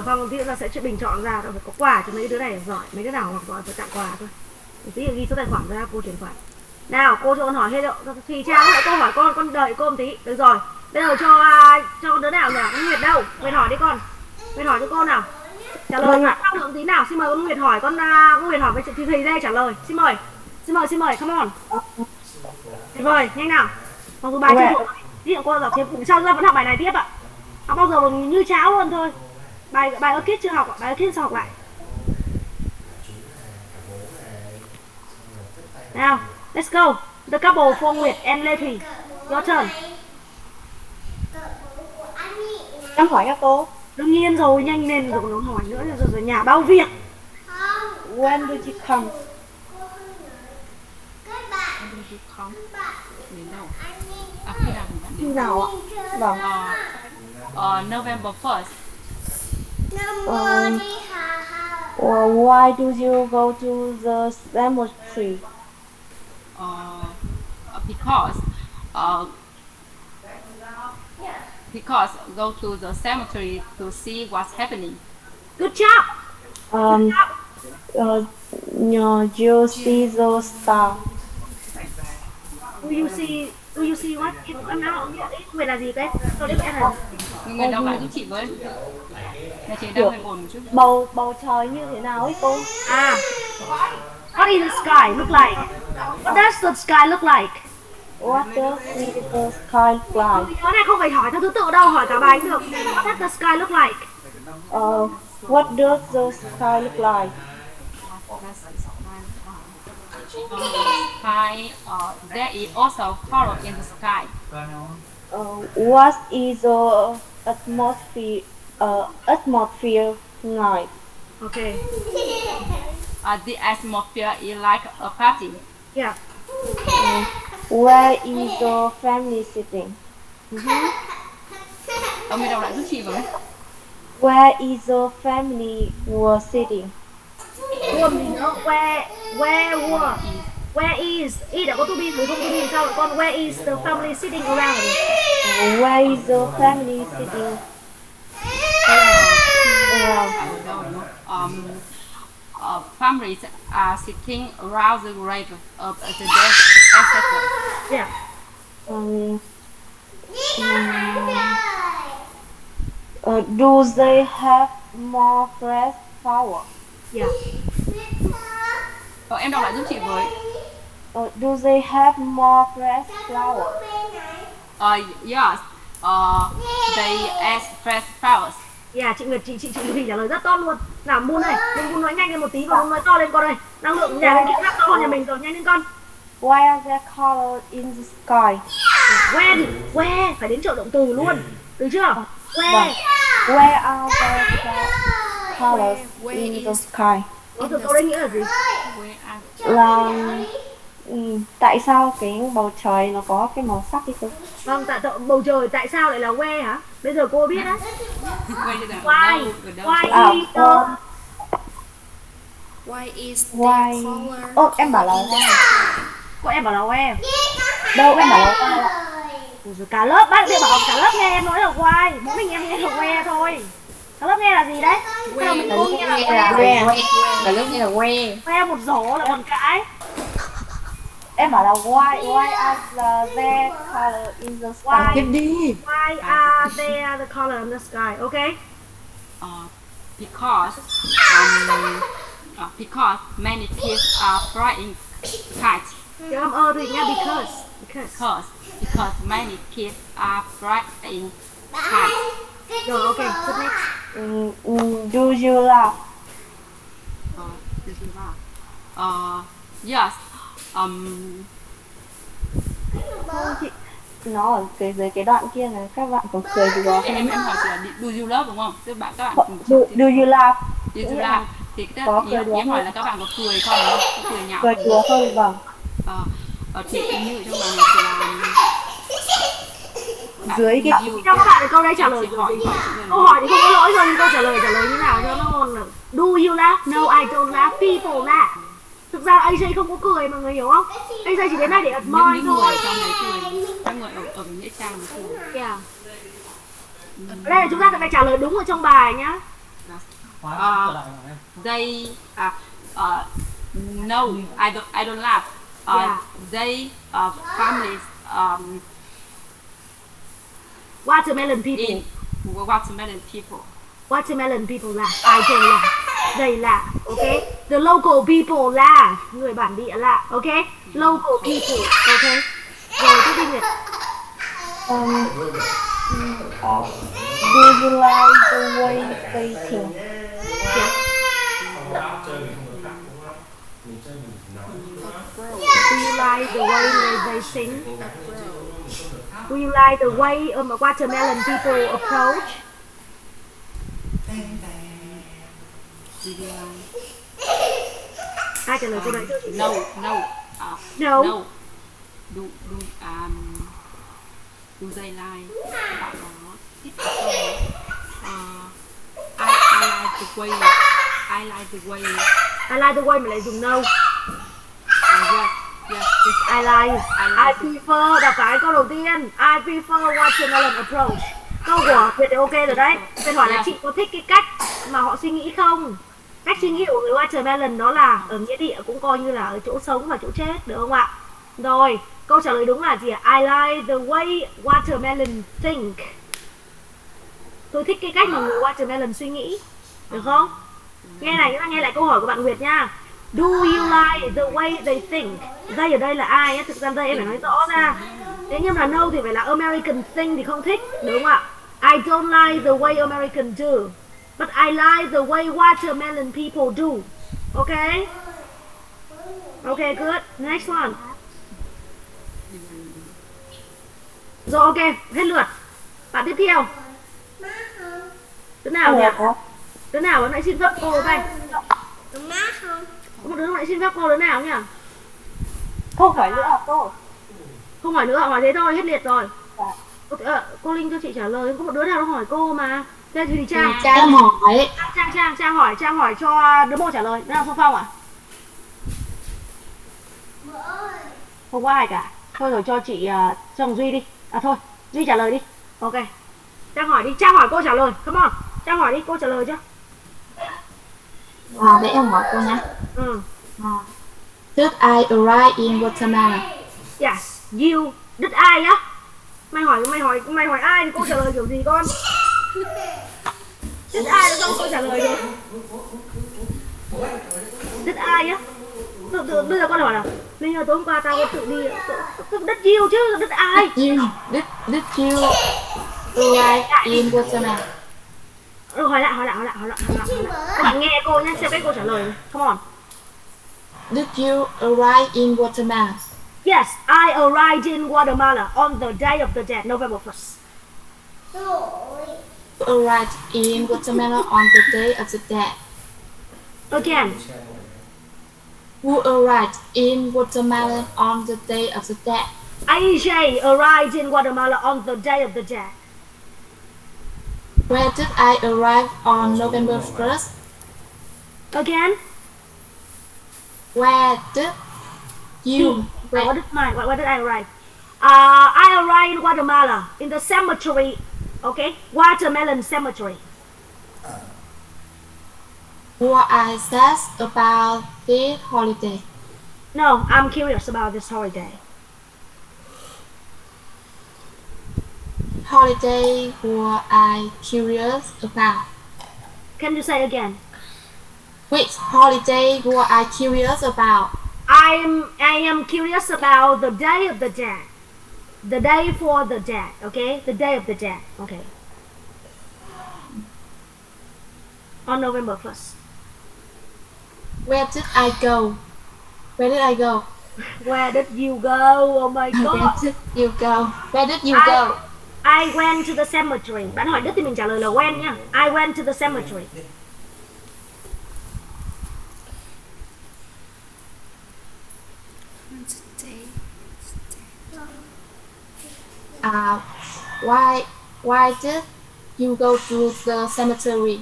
Phong tí nữa sẽ bình chọn ra, phải có quà cho mấy đứa này giỏi, mấy đứa nào hoặc giỏi phải tặng quà thôi. Tí ghi số tài khoản ra cô chuyển khoản. Nào, cô cho con hỏi hết độ. Thùy Trang hãy cô hỏi con đợi cô một tí. Được rồi. Bây giờ cho đứa nào nhỉ? Con Nguyệt đâu? Nguyệt hỏi đi con. Nguyệt hỏi cho cô nào. Trả lời không lượng tí nào. Xin mời con Nguyệt hỏi con Nguyệt hỏi với chị Thùy Lê trả lời. Xin mời, come on. Tuyệt vời, nhanh nào. Mặc dù bài chưa thuộc. Ví dụ cô đọc thêm sao ra vẫn học bài này tiếp ạ. Học bao giờ như cháo luôn thôi. Bài ơ kids chưa học ạ, bài ơ kids học lại. Nào, let's go. The couple for Nguyệt and Lê Thủy. Your turn. Em hỏi các cô. Đương nhiên rồi, nhanh lên rồi nó hỏi nữa rồi nhà bao việc. When did you come? Khi nào ạ? Vâng. November 1st. Why do you go to the cemetery? Because go to the cemetery to see what's happening. Good job. You see the star. Do you see what? Em nào Nguyệt là gì đấy? Tôi biết em là Người đọc lại giúp chị với. Là chị đang hơi ổn một chút. Bầu trời như thế nào ấy cô? What is the sky look like? What does the sky look like? What does the sky look like? Cái này không phải hỏi theo thứ tự đâu, hỏi cả bài cũng được. What does the sky look like? What does the sky look like? There is also color in the sky. What is the atmosphere like? Okay. The atmosphere is like a party. Yeah. Where is the family sitting? Ông đọc lại giúp chị với. Where is the family were sitting? Where is đã có to be rồi không to be sao lại con where is the family sitting around? Where is the family sitting around? Families are sitting around the grave of the dead ancestor. Yeah. Do they have more fresh flowers? Yeah. Em đọc lại giúp chị với. Do they have more fresh flowers? Yes. They ask fresh flowers. Yeah, chị Nguyệt, chị Thùy trả lời rất tốt luôn. Nào Moon này, Moon nói nhanh lên một tí và Moon nói to lên con ơi. Năng lượng nhà bên kia khác to hơn nhà mình rồi, nhanh lên con. Why are there colors in the sky? Where phải đến trợ động từ luôn. Được chưa? Where are there colors in the sky? Từ câu đấy nghĩa là gì? Là tại sao cái bầu trời nó có cái màu sắc như thế? Vâng, tại bầu trời tại sao lại là where hả? Bây giờ cô biết đấy. Why is the color? Em bảo là Cô em bảo là where? Đâu em bảo là where? Cả lớp bác sẽ bảo cả lớp nghe em nói là why, mỗi mình em nghe là where thôi. Cả lớp nghe là gì đấy? Cả lớp nghe là where. Cả lớp nghe là where. Where một rổ là còn cãi. Em bảo là why are there color in the sky? Why are there the color in the sky? Okay. Because many kids are flying kites. Thì nghe Because many kids are flying kites. Rồi, okay, good next. Do you laugh? Yes. Không chị, nó ở dưới cái đoạn kia là các bạn có cười gì đó không? Em hỏi chị là do you love đúng không? Tức bạn các bạn Do you laugh? do you laugh thì cái có cười đùa em hỏi là các bạn có cười không? Có cười nhạo cười đùa không? Vâng. Thì ý như trong bài này thì là dưới cái Trong bạn câu đây trả lời câu hỏi thì không có lỗi thôi, nhưng câu trả lời như nào cho nó ngon là do you laugh? No, I don't laugh. People laugh. Thực ra AJ không có cười mà người hiểu không? AJ chỉ đến đây để admire thôi. những người trong đấy cười, các người ở nghĩa trang cười. Yeah. Ở đây là chúng ta phải trả lời đúng ở trong bài nhá. They no, I don't laugh. They families Watermelon people. in watermelon people. Watermelon people laugh. I don't laugh. They laugh. Okay. The local people laugh. Người bản địa laugh. Okay. Local people. Okay. Rồi tiếp đi Nguyệt. Do you like the way they think? Yeah. Do you like the way they sing? Do you like the way watermelon people approach? Ai trả lời câu đấy? No. No. Do they like bạn đó thích I like the way I like the way mà lại dùng no. yes I like. I prefer. Đọc cái câu đầu tiên. I prefer watermelon approach. Câu của Việt thì ok rồi đấy. Việt hỏi là chị có thích cái cách mà họ suy nghĩ không? Cách suy nghĩ của người watermelon đó là ở nghĩa địa cũng coi như là ở chỗ sống và chỗ chết, được không ạ? Rồi, câu trả lời đúng là gì ạ? I like the way watermelon think. Tôi thích cái cách mà người watermelon suy nghĩ. Được không? Nghe này, chúng ta nghe lại câu hỏi của bạn Nguyệt nha. Do you like the way they think? They ở đây là ai á? Thực ra đây em phải nói rõ ra. Thế nhưng mà no thì phải là American think thì không thích, đúng không ạ? I don't like the way American do, but I like the way watermelon people do. Okay? Okay, good. Next one. Rồi ok, hết lượt. Bạn tiếp theo. Đứa nào nhỉ? Đứa nào vẫn lại xin phép cô đây? Má không? Có một đứa lại xin phép cô đứa nào nhỉ? Không phải nữa cô. Không hỏi nữa, hỏi thế thôi, hết liệt rồi. Cô Linh cho chị trả lời, có một đứa nào nó hỏi cô mà. Thế thì Trang hỏi. Trang hỏi cho đứa Mô trả lời. Đứa nào Phong Phong à? Không có ai cả. Thôi rồi cho chị cho Duy đi. À thôi, Duy trả lời đi. Ok. Trang hỏi đi, Trang hỏi cô trả lời. Come on. Trang hỏi đi, cô trả lời chứ. Để em hỏi cô nhé. Did I arrive in Guatemala? Yes, you. Did I á? Mày hỏi ai thì cô trả lời kiểu gì con? Did I là không cô trả lời được. Did I á? Bây giờ con hỏi là bây giờ tối hôm qua tao có tự đi đất you chứ, đất ai? Did you arrive in Guatemala? Hỏi lại. Các bạn nghe cô nhé, xem cách cô trả lời. Come on. Did you arrive in Guatemala? Yes, I arrived in Guatemala on the day of the dead, November 1st. Who arrived in Guatemala on the day of the dead? Again. Who arrived in Guatemala on the day of the dead? AJ arrived in Guatemala on the day of the dead. Where did I arrive on November 1st? Again. Where did you? Where did I arrive? I arrived in Guatemala in the cemetery. Okay, Watermelon Cemetery. What I said about this holiday? No, I'm curious about this holiday. Holiday were I curious about? Can you say again? Which holiday were I curious about? I am curious about the day of the dead. The day for the dead, okay? The day of the dead, okay. On November 1st. Where did I go? Where did I go? Where did you go? Oh my god. Where did you go? Where did you go? I went to the cemetery. Bạn hỏi đích thì mình trả lời là when nha. I went to the cemetery. Why did you go to the cemetery?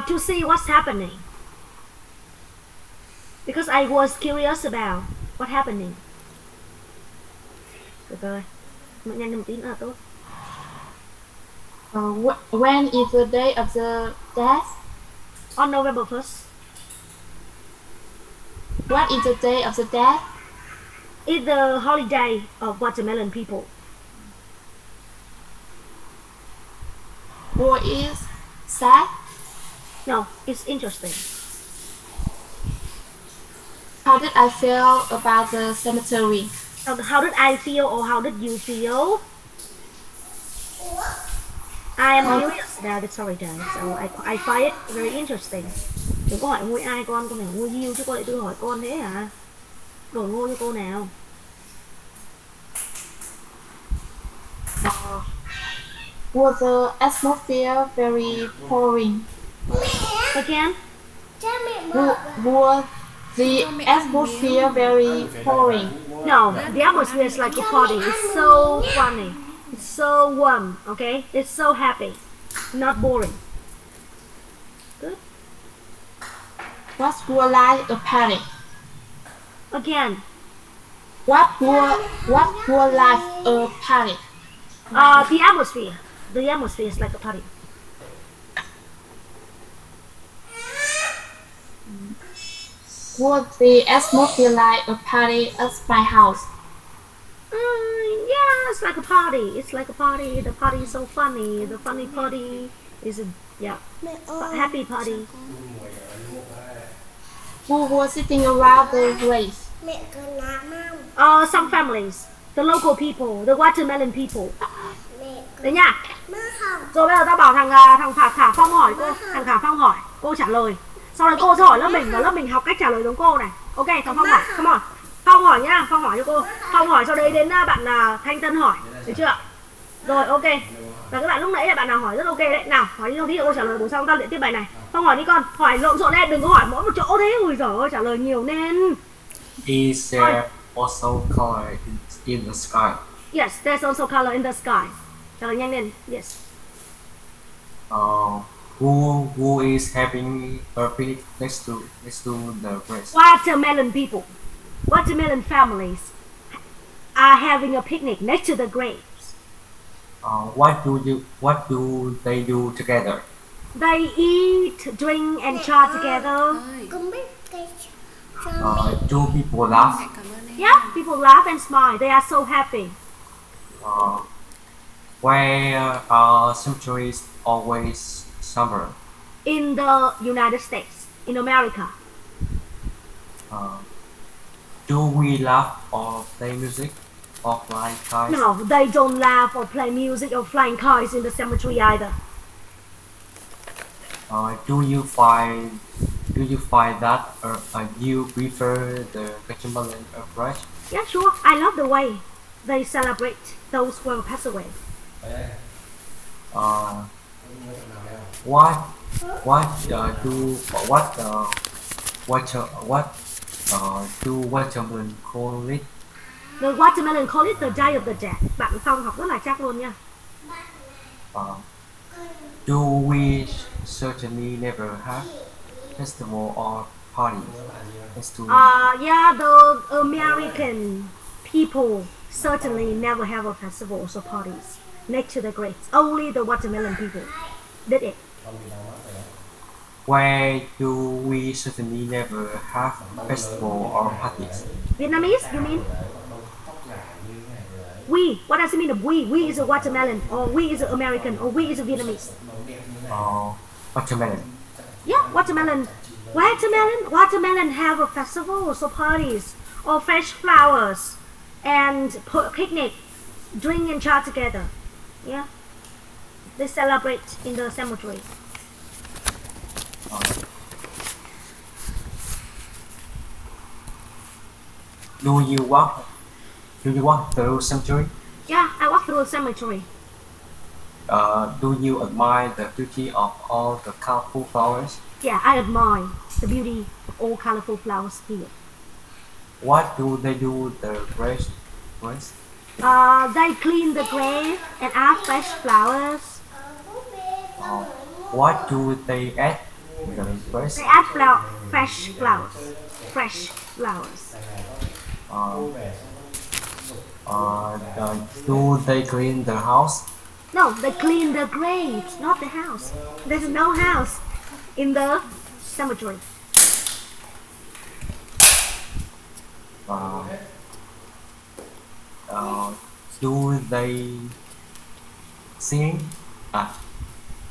To see what's happening. Because I was curious about what happening. Được rồi. Nhanh một tí nữa là tốt. When is the day of the death? On November 1st. What is the day of the death? It's the holiday of watermelon people. War is sad? No, it's interesting. How did I feel about the cemetery? How did I feel or how did you feel? I am curious about this holiday, so I find it very interesting. Đừng có hỏi ngôi ai con này ngôi Diêu chứ con lại tự hỏi con thế hả? Đổi ngôi cho cô nào. Was the atmosphere very boring? Again? Was the atmosphere very boring? No, the atmosphere is like a party. It's so funny. It's so warm, okay? It's so happy. Not boring. Good. What was like a party? Again. What was like a party? The atmosphere. The atmosphere is like a party. Was the atmosphere like a party at my house? Yeah, it's like a party. It's like a party. The party is so funny. The funny party is a happy party. Who was sitting around the grave? Some families. The local people. The watermelon people. Đấy nha. Rồi bây giờ tao bảo thằng Khả Phong hỏi cô. Thằng Khả Phong hỏi. Cô trả lời. Sau đó cô sẽ hỏi lớp mình và lớp mình học cách trả lời giống cô này. Ok, thằng Phong hỏi. Come on. Phong hỏi nhá. Phong hỏi cho cô. Phong hỏi sau đấy đến bạn Thanh Tân hỏi. Được chưa? Rồi ok. Và các bạn lúc nãy là bạn nào hỏi rất ok đấy. Nào, hỏi đi không tí cô trả lời bổ xong tao luyện tiếp bài này. Phong hỏi đi con. Hỏi lộn xộn lên, đừng có hỏi mỗi một chỗ thế. Ui giời ơi, trả lời nhiều nên. Is there also color in the sky? Yes, there's also color in the sky. Trả lời nhanh lên. Yes. Who is having a picnic next to the grave? Watermelon people. Watermelon families are having a picnic next to the graves. What do they do together? They eat, drink, and chat together. Do people laugh? Yeah, people laugh and smile. They are so happy. Where are cemeteries always summer? In the United States, in America. Do we laugh or play music or fly kites? No, they don't laugh or play music or flying kites in the cemetery either. Do you find that you prefer the watermelon approach? Yeah, sure. I love the way they celebrate those who have passed away. Do watermelon call it? The watermelon call it the day of the dead. Bạn Phong học rất là chắc luôn nha. Do we certainly never have festival or party? Yeah, the American people certainly never have a festivals or parties next to the graves. Only the watermelon people did it. Where do we certainly never have festival or parties? Vietnamese, you mean? We. What does it mean? We is a watermelon, or we is an American, or we is a Vietnamese. Watermelon. Yeah, watermelon. Watermelon have a festivals or parties, or fresh flowers, and picnic, drink and chat together. Yeah, they celebrate in the cemetery. Do you walk? Do you walk through cemetery? Yeah, I walk through a cemetery. Do you admire the beauty of all the colorful flowers? Yeah, I admire the beauty of all colorful flowers here. What do they do the graves? They clean the grave and add fresh flowers. What do they add in the graves? They add fresh flowers. Fresh flowers. Do they clean the house? No, they clean the graves, not the house. There's no house in the cemetery. Do they sing?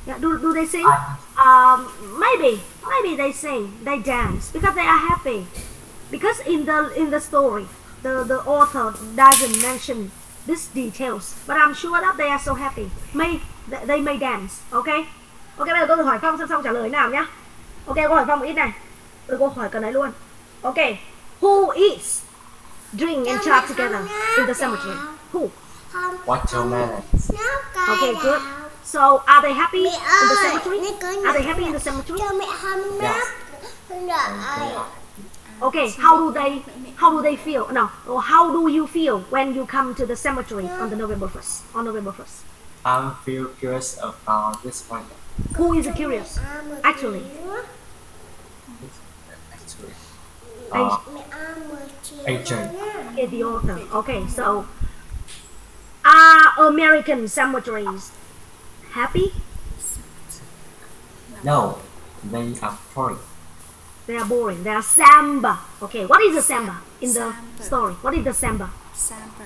Yeah, do they sing? Maybe they sing, they dance because they are happy. Because in the story, the author doesn't mention these details, but I'm sure that they are so happy. They may dance, okay? Ok, bây giờ tôi hỏi Phong xong trả lời nào nhá. Ok, câu hỏi Phong một ít này. Tôi câu hỏi cái này luôn. Ok, who eats, drink and chat together in the cemetery? Who? Watermelon. Okay, good. So, are they happy in the cemetery? Are they happy in the cemetery? Yes. Okay, how do they feel? No, or how do you feel when you come to the cemetery on the November 1st? On November 1st. I feel curious about this one. Who is curious? Actually. Agent. Okay, the author. Okay, so are American cemeteries happy? No, they are boring. They are boring. They are samba. Okay, what is the samba in the story? What is the samba? Samba.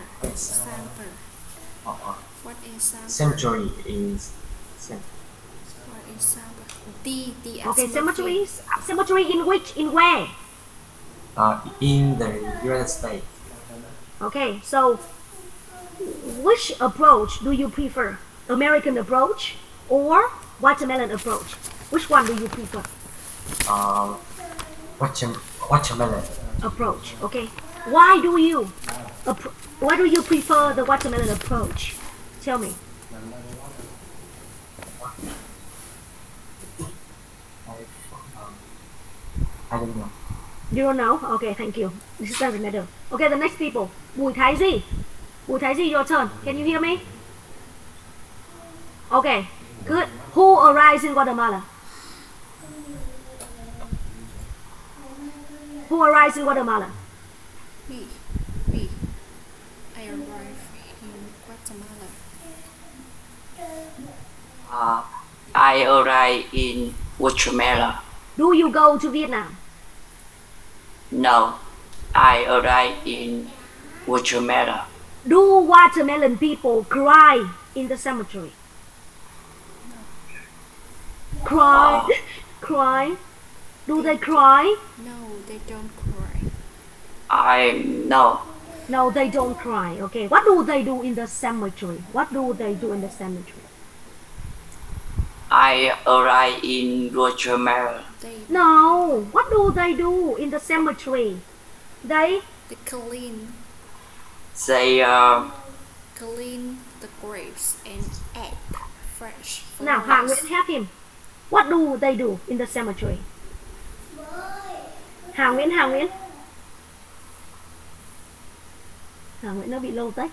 What is samba? Cemetery is. What is samba? The okay, cemetery in where? In the United States. Okay, so which approach do you prefer? American approach or watermelon approach? Which one do you prefer? Watermelon approach. Okay, why do you prefer the watermelon approach? Tell me. I don't know. You don't know? Okay, thank you. This doesn't matter. Okay, the next people. Bùi Thái Di. Bùi Thái Di, your turn. Can you hear me? Okay, good. Who arrives in Guatemala? Who arrives in Guatemala? Me. I arrive in Guatemala. I arrive in Guatemala. Do you go to Vietnam? No, I arrive in Guatemala. Do watermelon people cry in the cemetery? Cry? Cry? Do they cry? No, they don't cry. No, they don't cry. Okay, what do they do in the cemetery? What do they do in the cemetery? I arrive in Guatemala. No, what do they do in the cemetery? They clean. They clean the graves and add fresh flowers. Now, Hà Nguyễn, help him. What do they do in the cemetery? Hà Nguyễn. Hà Nguyễn nó bị lâu tách.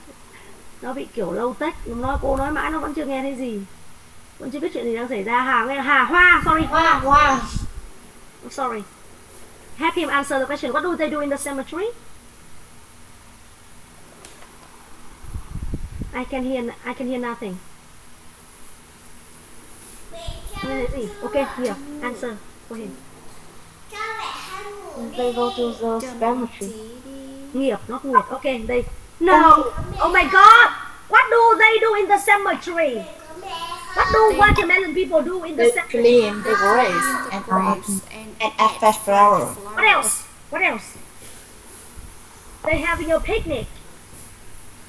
Nó bị kiểu lâu tách. Cô nói mãi nó vẫn chưa nghe thấy gì. Vẫn chưa biết chuyện gì đang xảy ra. Hoa, sorry. Hoa. I'm sorry. Have him answer the question. What do they do in the cemetery? I can hear nothing. Okay, here, answer for him. They go to the cemetery. Nghiệp, not Nguyệt. Okay, they. No. Oh my God. What do they do in the cemetery? What do watermelon people do in the cemetery? Clean the graves and add fresh flower. What else? What else? They having a picnic.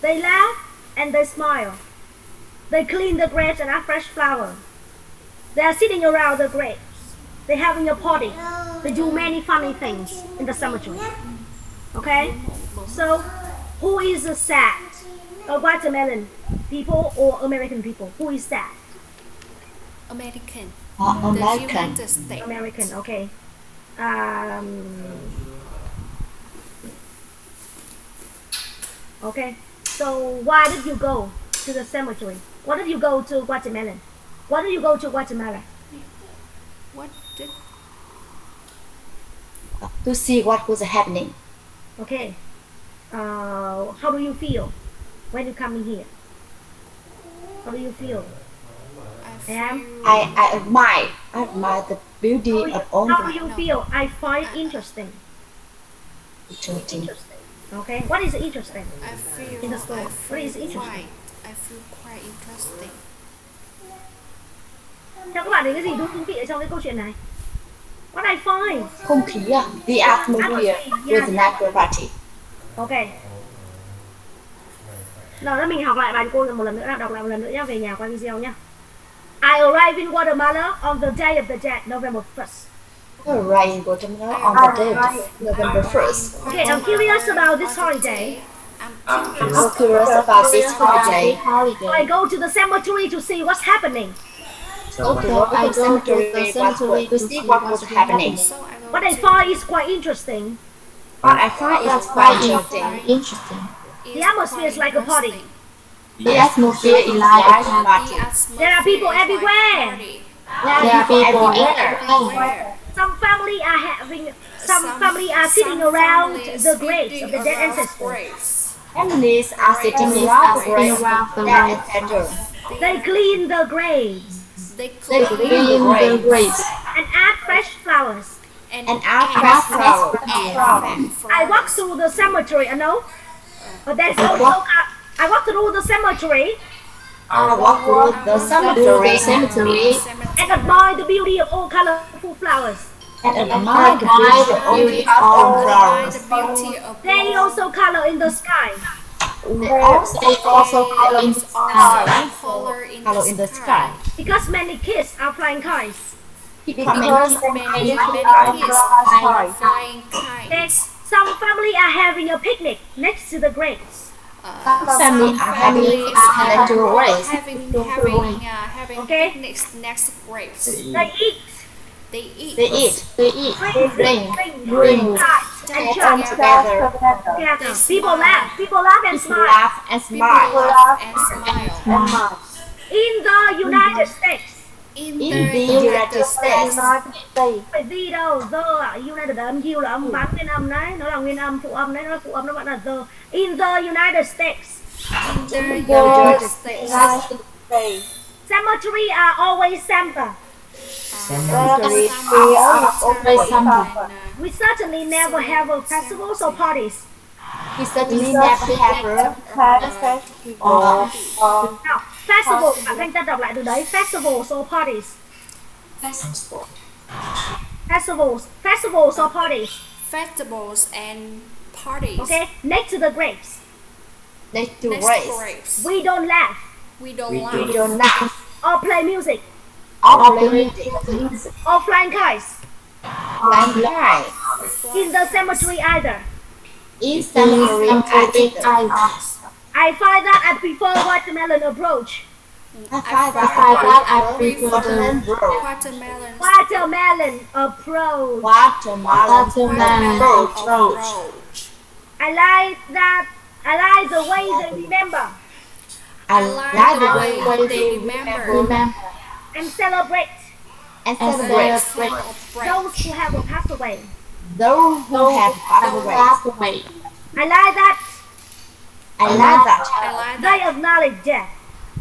They laugh and they smile. They clean the graves and add fresh flower. They are sitting around the graves. They're having a party. They do many funny things in the cemetery. Okay? So, who is sad? A watermelon people or American people? Who is sad? American. American. The United States. American, okay. Okay. So why did you go to the cemetery? Why did you go to Guatemala? Why did you go to Guatemala? What did? To see what was happening. Okay. How do you feel when you come in here? How do you feel? I admire the beauty of all. How do you feel? I find interesting. Interesting. Okay. What is interesting I feel, in the story? What is interesting? I feel quite interesting. Theo các bạn thấy cái gì thú vị ở trong cái câu chuyện này? What I find? Không khí à? The atmosphere was an acrobatic. Okay. Rồi mình học lại bài cô một lần nữa, đọc lại một lần nữa nhá, về nhà quay video nhá. I arrived in Guatemala on the day of the dead, November 1st. I arrived in Guatemala on the day of November 1st. Okay, I'm curious about this holiday. I'm curious about this holiday. So I go to the cemetery to see what's happening. Okay, I go to the cemetery to see what was happening. What I find is quite interesting. What I find is quite interesting. The atmosphere is like a party. The atmosphere is like a party. There are people everywhere. There are people everywhere. Some family are sitting around the graves of the dead ancestors. Families are sitting around the graves of the dead ancestors. They clean the graves. They clean the graves and add fresh flowers. And add fresh flowers. I walk through the cemetery. I know. But there's also I walk through the cemetery. I walk through the cemetery and admire the beauty of all colorful flowers. And admire the beauty of all flowers. They also color in the sky. They also color in the sky. Color in the sky. Because many kids are flying kites. Because many kids are flying kites. Some family are having a picnic next to the graves. Family are having picnics next to graves. They eat, drink, and chat together. People laugh and smile. In the United States. In the United States. Phải gì đâu, the United là âm U là âm bán nguyên âm đấy, nó là nguyên âm phụ âm đấy, nó là phụ âm nó vẫn là the. In the United States. Cemetery are always Santa. We certainly never have a festivals or parties. We certainly never have Now, festival, bạn Thanh đọc lại từ đấy, festivals or parties. Festivals or parties. Festivals and parties. Okay, next to the graves. Next to graves. We don't laugh. We don't laugh. Or play music. Or flying kites. In the cemetery either. I find that I prefer watermelon approach. Watermelon approach. I like the way they remember. I like the way they remember. And celebrate. Those who have passed away. Those who have passed away. I like that. They acknowledge death.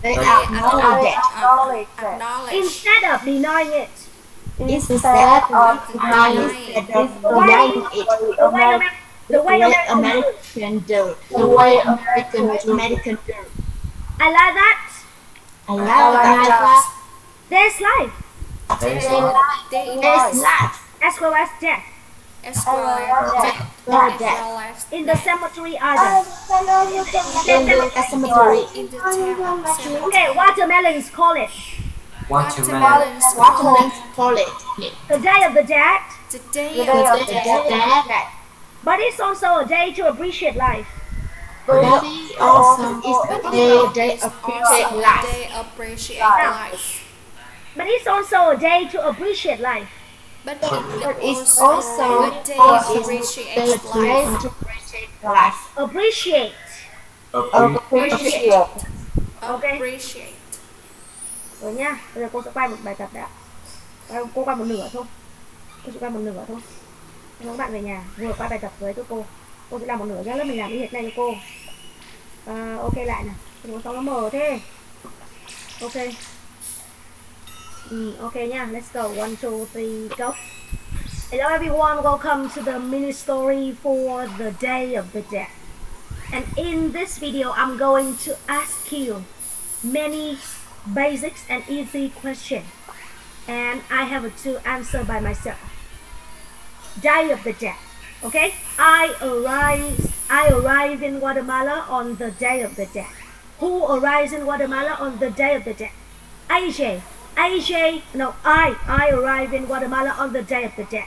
They acknowledge death. Instead of denying it. The way American do. I like that. There's life. As well as death. In the cemetery either. Okay, watermelons call it. Watermelons call it. The day of the dead. But it's also a day to appreciate life. But also is a day appreciate life. But it's also a day to appreciate life. But it's also a day to appreciate life. Appreciate. Appreciate. Ok. Rồi nha, bây giờ cô sẽ quay một bài tập đã. Cô quay một nửa thôi. Cô sẽ quay một nửa thôi. Các bạn về nhà vừa quay bài tập với cô. Cô sẽ làm một nửa nhá, lớp mình làm y hệt này cho cô. Ok lại nè. Đừng có nó mờ thế. Ok. Ok nha, let's go. 1, 2, 3, go. Hello everyone, welcome to the mini story for the Day of the Dead. And in this video, I'm going to ask you many basics and easy questions. And I have to answer by myself. Day of the Dead. Okay? I arrive in Guatemala on the Day of the Dead. Who arrives in Guatemala on the Day of the Dead? I arrive in Guatemala on the Day of the Dead.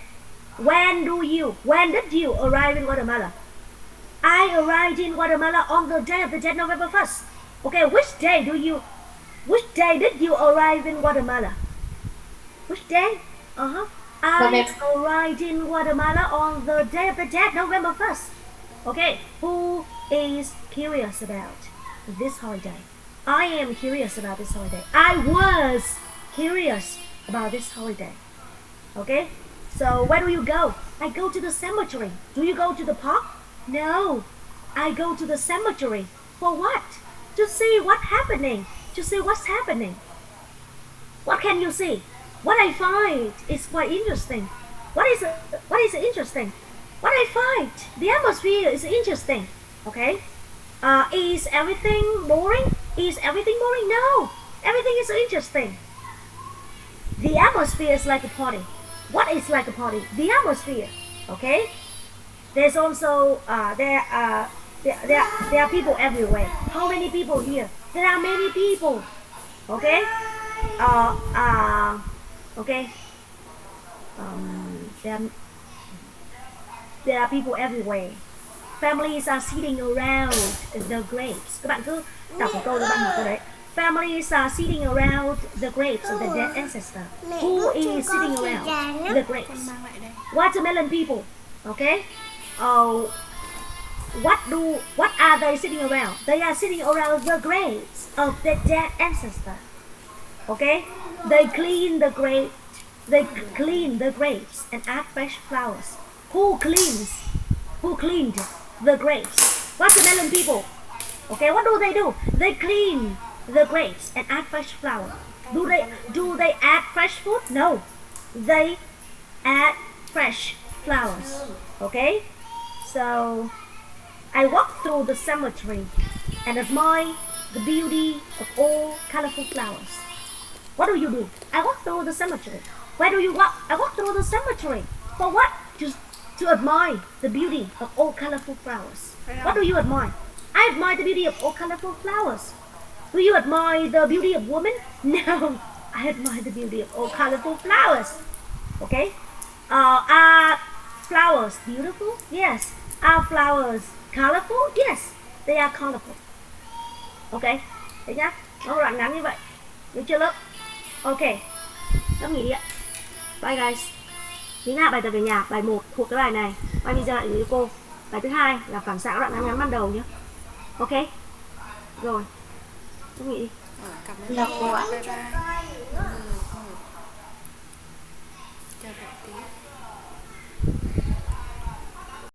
When did you arrive in Guatemala? I arrived in Guatemala on the Day of the Dead, November 1st. Okay, which day did you arrive in Guatemala? Which day? I arrived in Guatemala on the Day of the Dead, November 1st. Okay, who is curious about this holiday? I am curious about this holiday. I was curious about this holiday. Okay, so where do you go? I go to the cemetery. Do you go to the park? No, I go to the cemetery. For what? To see what's happening. To see what's happening. What can you see? What I find is quite interesting. What is interesting? What I find, the atmosphere is interesting. Okay. Is everything boring? Is everything boring? No. Everything is interesting. The atmosphere is like a party. What is like a party? The atmosphere. Okay. There's also there are people everywhere. How many people here? There are many people. Okay. Okay. There are people everywhere. Families are sitting around the graves. Các bạn cứ đọc một câu cho bạn học câu đấy. Families are sitting around the graves of the dead ancestor. Who is sitting around the graves? Watermelon people. Okay. What are they sitting around? They are sitting around the graves of the dead ancestor. Okay. They clean the grave. They clean the graves and add fresh flowers. Who cleaned the graves? Watermelon people. Okay, what do? They clean the graves and add fresh flour. Do they add fresh food? No. They add fresh flowers. Okay? So I walk through the cemetery and admire the beauty of all colorful flowers. What do? I walk through the cemetery. Where do you walk? I walk through the cemetery. For what? To admire the beauty of all colorful flowers. What do you admire? I admire the beauty of all colorful flowers. Do you admire the beauty of women? No, I admire the beauty of all colorful flowers. Okay? Are flowers beautiful? Yes. Are flowers colorful? Yes, they are colorful. Okay, thế nhá. Nó đoạn ngắn như vậy. Được chưa lớp? Ok. Lớp nghỉ đi ạ. Bye guys. Những hạ bài tập về nhà, bài 1 thuộc cái bài này. Quay video lại với cô. Bài thứ 2 là phản xạ đoạn ngắn ngắn ban đầu nhé. Ok. Rồi. Lớp nghỉ đi. Cảm ơn cô ạ. Bye bye. Chào bạn tí.